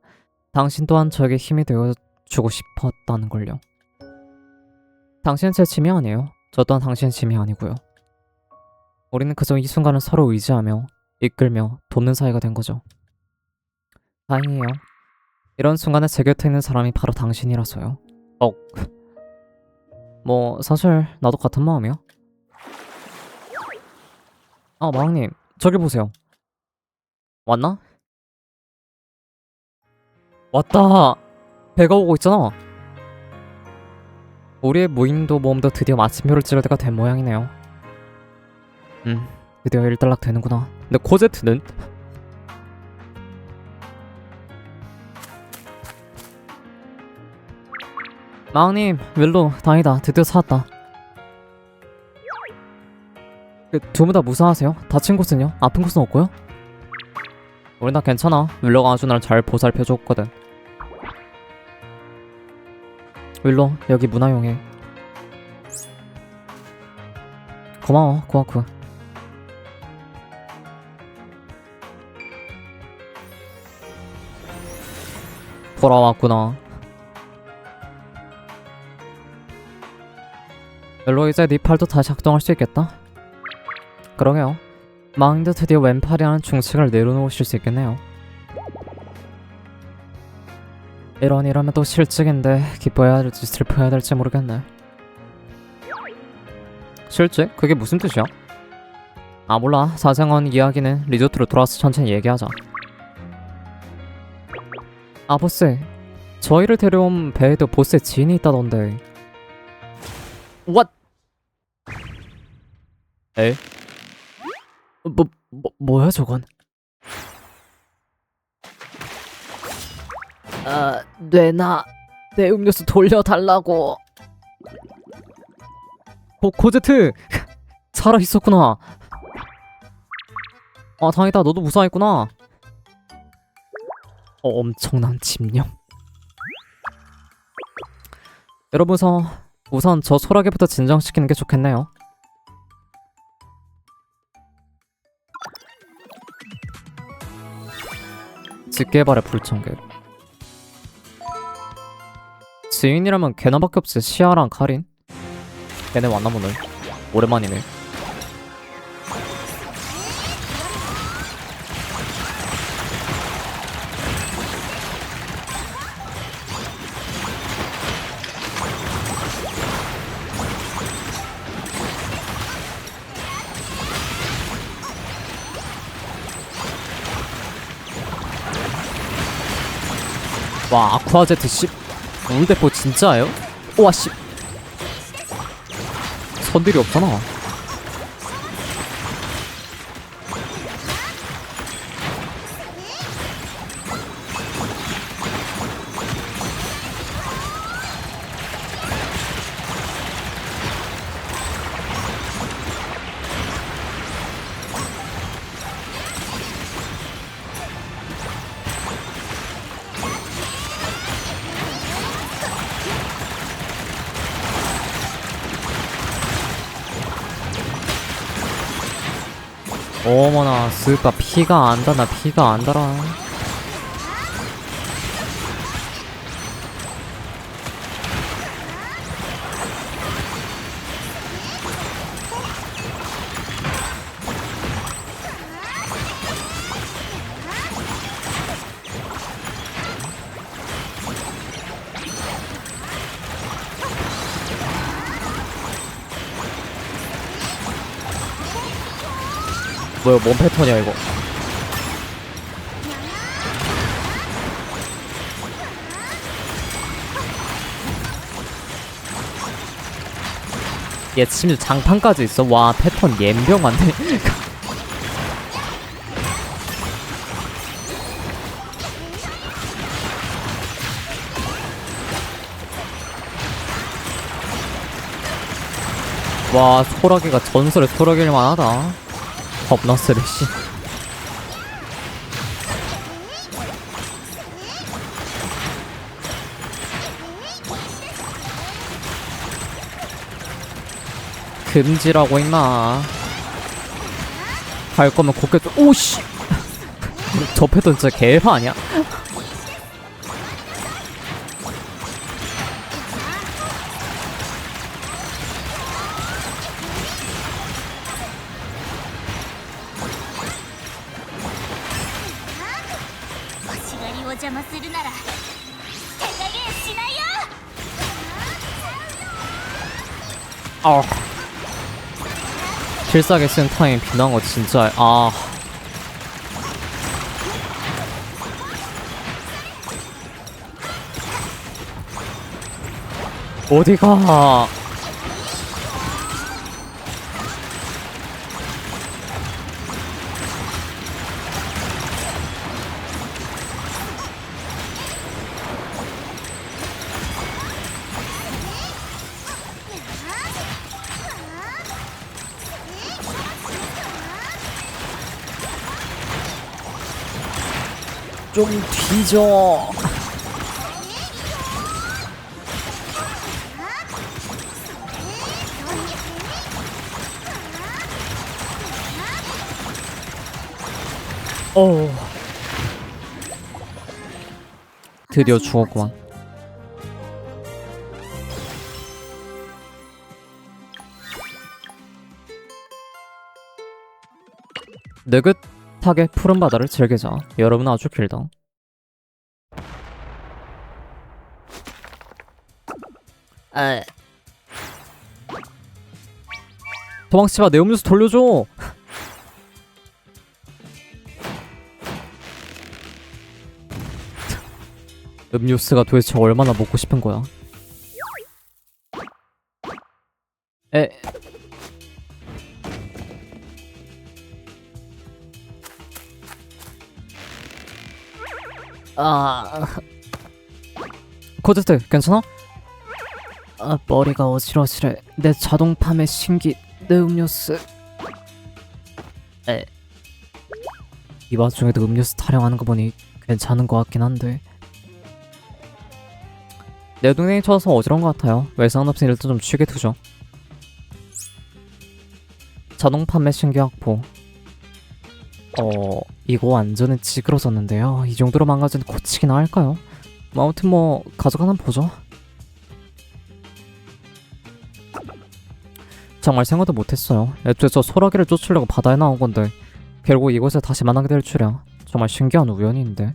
당신 또한 저에게 힘이 되어주고 싶었다는 걸요. 당신은 제 짐이 아니에요. 저 또한 당신의 짐이 아니고요. 우리는 그저 이 순간을 서로 의지하며 이끌며 돕는 사이가 된 거죠. 다행이에요. 이런 순간에 제 곁에 있는 사람이 바로 당신이라서요. 뭐 사실 나도 같은 마음이야. 아, 마왕님 저기 보세요. 왔나? 왔다. 배가 오고 있잖아. 우리의 무인도 모험도 드디어 마침표를 찍을 때가 된 모양이네요. 드디어 일단락 되는구나. 근데 코제트는? 마왕님, 윌로 다행이다. 드디어 찾았다. 두 분 다 무사하세요? 다친 곳은요? 아픈 곳은 없고요? 우린 다 괜찮아. 윌로가 아주 날 잘 보살펴줬거든. 윌로, 여기 문화용해. 고마워, 고아쿠. 돌아왔구나. 윌로, 이제 네 팔도 다시 작동할 수 있겠다. 그러게요. 마왕도 드디어 왼팔이라는 중책을 내려놓으실 수 있겠네요. 이러면 또 실직인데 기뻐해야 될지 슬퍼해야 될지 모르겠네. 실제? 그게 무슨 뜻이야? 아 몰라. 자세한 이야기는 리조트로 돌아와서 천천히 얘기하자. 아 보스, 저희를 데려온 배에도 보스의 지인이 있다던데. What? 에? 뭐야 저건? 뇌나 내 음료수 돌려달라고. 고제트 살아있었구나. 아 다행이다. 너도 무사했구나. 엄청난 집념. 여러분 우선 저 소라게부터 진정시키는 게 좋겠네요. 집게발의 불청객. 지인이라면 걔나밖에 없지. 시아랑 카린. 걔네 왔나 보네. 오랜만이네. 와 아쿠아제트 씨 물대포 진짜예요? 우와 씨 선들이 없잖아. 어머나 스가 피가 안 달아. 피가 안 달아. 뭐야 뭔 패턴이야 이거. 얘 심지어 장판까지 있어. 와 패턴 옌병한데. 와 소라게가 전설의 소라게일만 하다. 겁나 쓰레쉬. 금지라고 임마. 갈 거면 곱게 좀. 오씨. 저 패턴 진짜 개파 아니야? 아 필살기 쓴 타임 비난 거 진짜. 아 어디가. 좀 뒤져. 드디어 죽었구만. 느긋하게 푸른 바다를 즐기자. 여러분은 아주 길다. 도망치마, 내 음료수 돌려줘. 음료수가 도대체 얼마나 먹고 싶은 거야? 에. 아. 코제트 괜찮아? 아, 머리가 어지러지래. 내 자동 판매 신기, 내 음료수. 에. 이 와중에도 음료수 타령하는 거 보니 괜찮은 것 같긴 한데. 내 동생이 쳐서 어지러운 것 같아요. 외상 없이 일단 좀 쉬게 두죠. 자동 판매 신기 확보. 이거 완전히 찌그러졌는데요. 이 정도로 망가진 고치기나 할까요? 아무튼 뭐 가져가나 보죠. 정말 생각도 못했어요. 애초에 저 소라기를 쫓으려고 바다에 나온 건데 결국 이곳에 다시 만나게 될 줄이야. 정말 신기한 우연인데.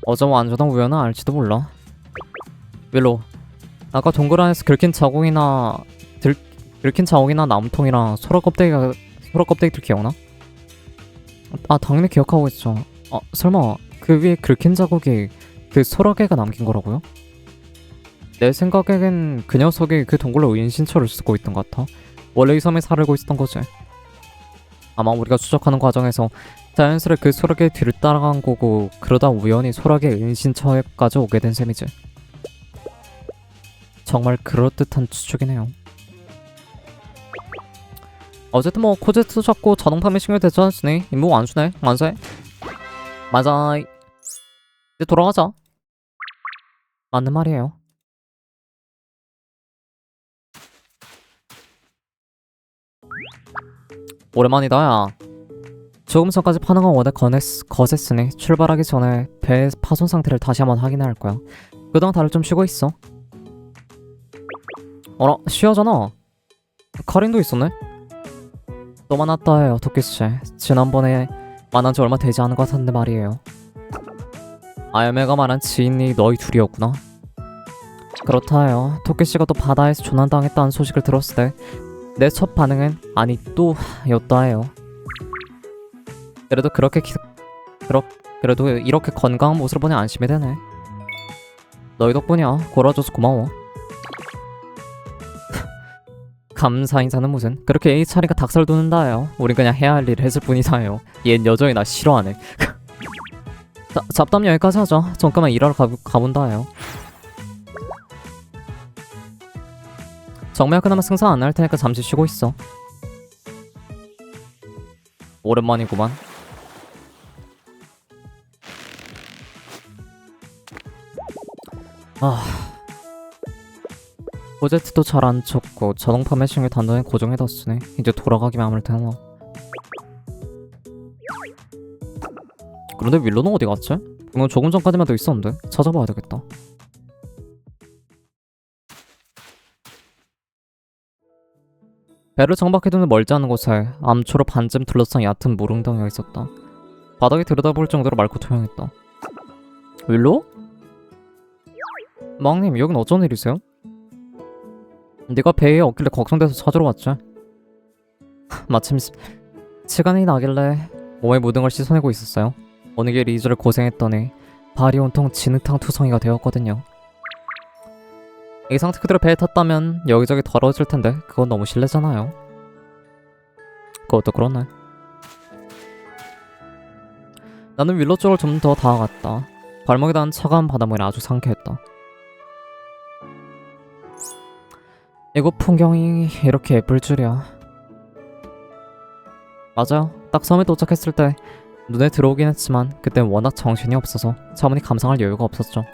어쩌면 완전한 우연은 알지도 몰라. 윌로, 아까 동굴 안에서 긁힌 자국이나 나무통이랑 소라 껍데기들 기억나? 아, 당연히 기억하고 있죠. 설마 그 위에 긁힌 자국이 그 소라게가 남긴 거라고요? 내 생각엔 그 녀석이 그 동굴로 은신처를 쓰고 있던 것 같아. 원래 이 섬에 살고 있었던 거지. 아마 우리가 추적하는 과정에서 자연스레 그 소라게 뒤를 따라간 거고, 그러다 우연히 소라게 은신처에까지 오게 된 셈이지. 정말 그럴듯한 추측이네요. 어쨌든 뭐 코제트도 잡고 자동 판매 신경 대처 하시네. 임무 완수네. 만세. 맞아. 이제 돌아가자. 맞는 말이에요. 오랜만이다 야. 조금 전까지 파는 건 거셌으니 출발하기 전에 배의 파손 상태를 다시 한번 확인해야 할 거야. 그동안 다들 좀 쉬고 있어. 어라, 쉬하잖아. 카린도 있었네. 또 만났다 해요, 토끼씨. 지난번에 만난 지 얼마 되지 않은 것 같았는데 말이에요. 아야메가 말한 지인이 너희 둘이었구나. 그렇다 해요. 토끼씨가 또 바다에서 조난당했다는 소식을 들었을 때 내 첫 반응은 아니 또 였다 해요. 그래도 그래도 이렇게 건강한 모습을 보니 안심이 되네. 너희 덕분이야. 골아줘서 고마워. 감사 인사는 무슨. 그렇게 A차리가 닭살 돋는다 해요. 우린 그냥 해야 할 일을 했을 뿐이다 해요. 얜 여전히 나 싫어하네. 잡담 여기까지 하자. 잠깐만 일하러 가본다 해요. 정말 그나마 승산 안 날 테니까 잠시 쉬고 있어. 오랜만이구만. 프로젝트도 잘 안 쳤고 자동 판매식을 단단히 고정해뒀으니 이제 돌아가기만 하면 되나. 그런데 윌로는 어디 갔지? 분명 조금 전까지만 더 있었는데 찾아봐야 되겠다. 배를 정박해두는 멀지 않은 곳에 암초로 반쯤 둘러싼 얕은 무릉덩이가 있었다. 바닥에 들여다볼 정도로 맑고 투명했다. 윌로? 망님, 여긴 어쩐 일이세요? 네가 배에 없길래 걱정돼서 찾으러 왔지. 마침 시간이 나길래 몸에 묻은 걸 씻어내고 있었어요. 어느 길 2주를 고생했더니 발이 온통 진흙탕 투성이가 되었거든요. 이 상태 그대로 배에 탔다면 여기저기 더러워질 텐데 그건 너무 실례잖아요. 그것도 그렇네. 나는 윌로 쪽을 좀 더 다가갔다. 발목에 닿은 차가운 바닷물이 아주 상쾌했다. 이곳 풍경이 이렇게 예쁠 줄이야. 맞아요. 딱 섬에 도착했을 때 눈에 들어오긴 했지만 그땐 워낙 정신이 없어서 차분히 감상할 여유가 없었죠.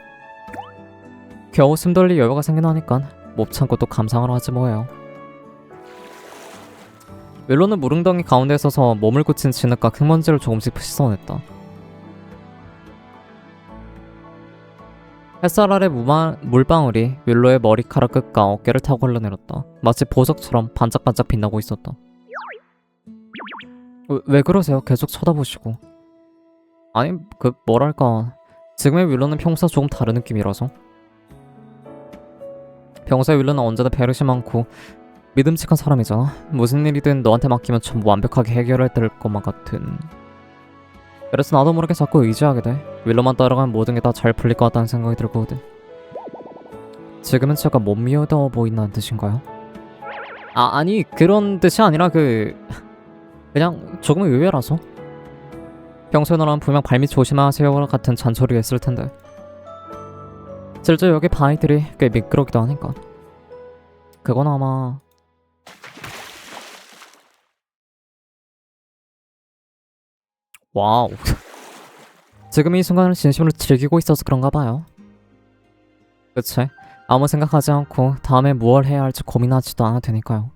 겨우 숨 돌릴 여유가 생겨나니까 못 참고 또 감상을 하지 뭐예요. 윌로는 무릉덩이 가운데 서서 몸을 굳힌 진흙과 흙먼지를 조금씩 씻어냈다. 햇살 아래 물방울이 윌로의 머리카락 끝과 어깨를 타고 흘러내렸다. 마치 보석처럼 반짝반짝 빛나고 있었다. 왜 그러세요? 계속 쳐다보시고. 아니, 뭐랄까, 지금의 윌로는 평소와 조금 다른 느낌이라서. 평소의 윌로는 언제나 배려심 많고 믿음직한 사람이잖아. 무슨 일이든 너한테 맡기면 전부 완벽하게 해결할 것만 같은. 그래서 나도 모르게 자꾸 의지하게 돼. 윌로만 따라가면 모든 게 다 잘 풀릴 것 같다는 생각이 들거든. 지금은 제가 못 믿어 보인다는 뜻인가요? 아니 그런 뜻이 아니라 그냥 조금 의외라서. 평소에 너랑 분명 발밑 조심하세요 같은 잔소리 했을 텐데 실제 여기 바위들이 꽤 미끄럽기도 하니까. 그건 아마 와우 지금 이 순간을 진심으로 즐기고 있어서 그런가 봐요. 그치? 아무 생각하지 않고 다음에 무얼 해야 할지 고민하지도 않아도 되니까요.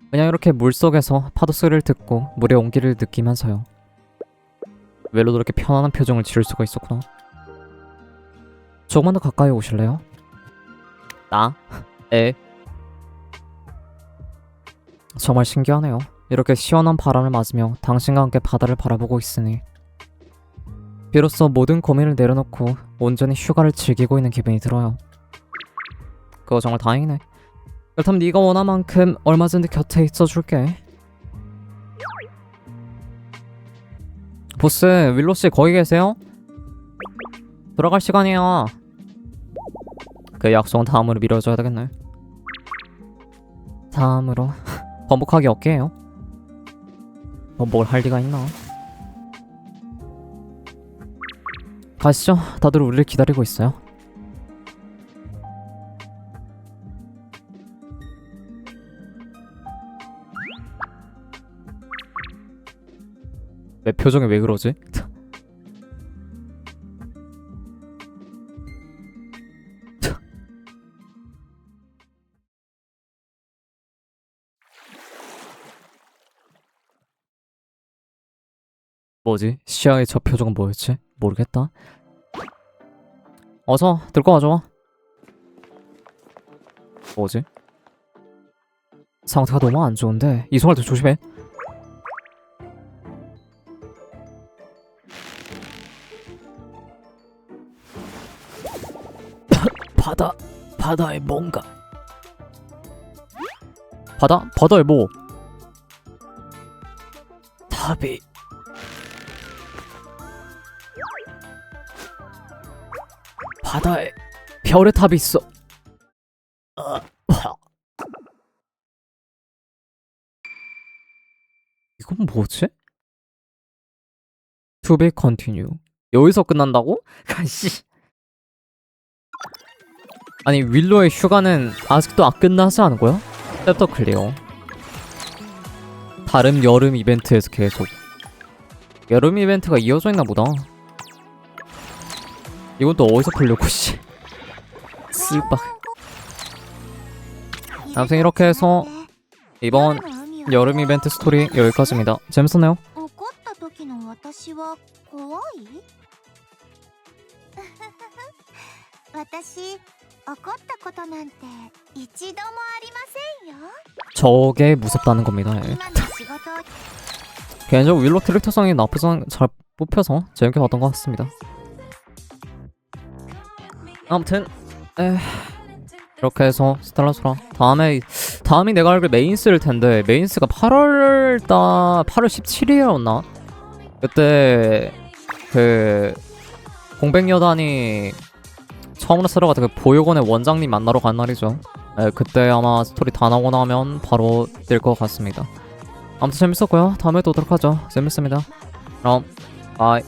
그냥 이렇게 물속에서 파도 소리를 듣고 물의 온기를 느끼면서요. 웰로도 이렇게 편안한 표정을 지을 수가 있었구나. 조금만 더 가까이 오실래요? 나? 정말 신기하네요. 이렇게 시원한 바람을 맞으며 당신과 함께 바다를 바라보고 있으니 비로소 모든 고민을 내려놓고 온전히 휴가를 즐기고 있는 기분이 들어요. 그거 정말 다행이네. 그렇다면 네가 원한 만큼 얼마든지 곁에 있어줄게. 보스, 윌로씨 거기 계세요? 돌아갈 시간이야. 그 약속은 다음으로 미뤄줘야 되겠네. 다음으로 번복하기 없게요. 번복을 할 리가 있나? 가시죠. 다들 우리를 기다리고 있어요. 내 표정이 왜 그러지? 뭐지? 시야의 저 표정은 뭐였지? 모르겠다. 어서 들고 와줘. 뭐지? 상태가 너무 안 좋은데 이송할 때 조심해. 바다에 뭔가. 바다에 뭐? 탑이. 바다에 별의 탑이 있어. 이건 뭐지? To be continue. 여기서 끝난다고? 씨. 아니 윌로의 휴가는 아직도 안 끝나지 않은 거야? 챕터 클리어. 다른 여름 이벤트에서 계속. 여름 이벤트가 이어져 있나 보다. 이건 또 어디서 풀려고 씨. 쓸박. 아무튼 이렇게 해서 이번 여름 이벤트 스토리 여기까지입니다. 재밌었나요? 怒った時の私は怖い私怒ったことなんて一度もありませんよ 저게 무섭다는 겁니다. 예. 今の仕事を 개인적으로 윌로 캐릭터성이 나쁘지 않 잘 뽑혀서 재밌게 봤던 것 같습니다. 아무튼 이렇게 해서 스텔라소라 다음이 내가 알기로 메인스일 텐데 메인스가 8월 17일이었나? 그때 그 공백여단이 처음으로 쓰러 갔던 그 보육원의 원장님 만나러 간 날이죠. 그때 아마 스토리 다 나오고 나면 바로 뜰 것 같습니다. 아무튼 재밌었고요. 다음에 또 오도록 하죠. 재밌습니다. 그럼 바이.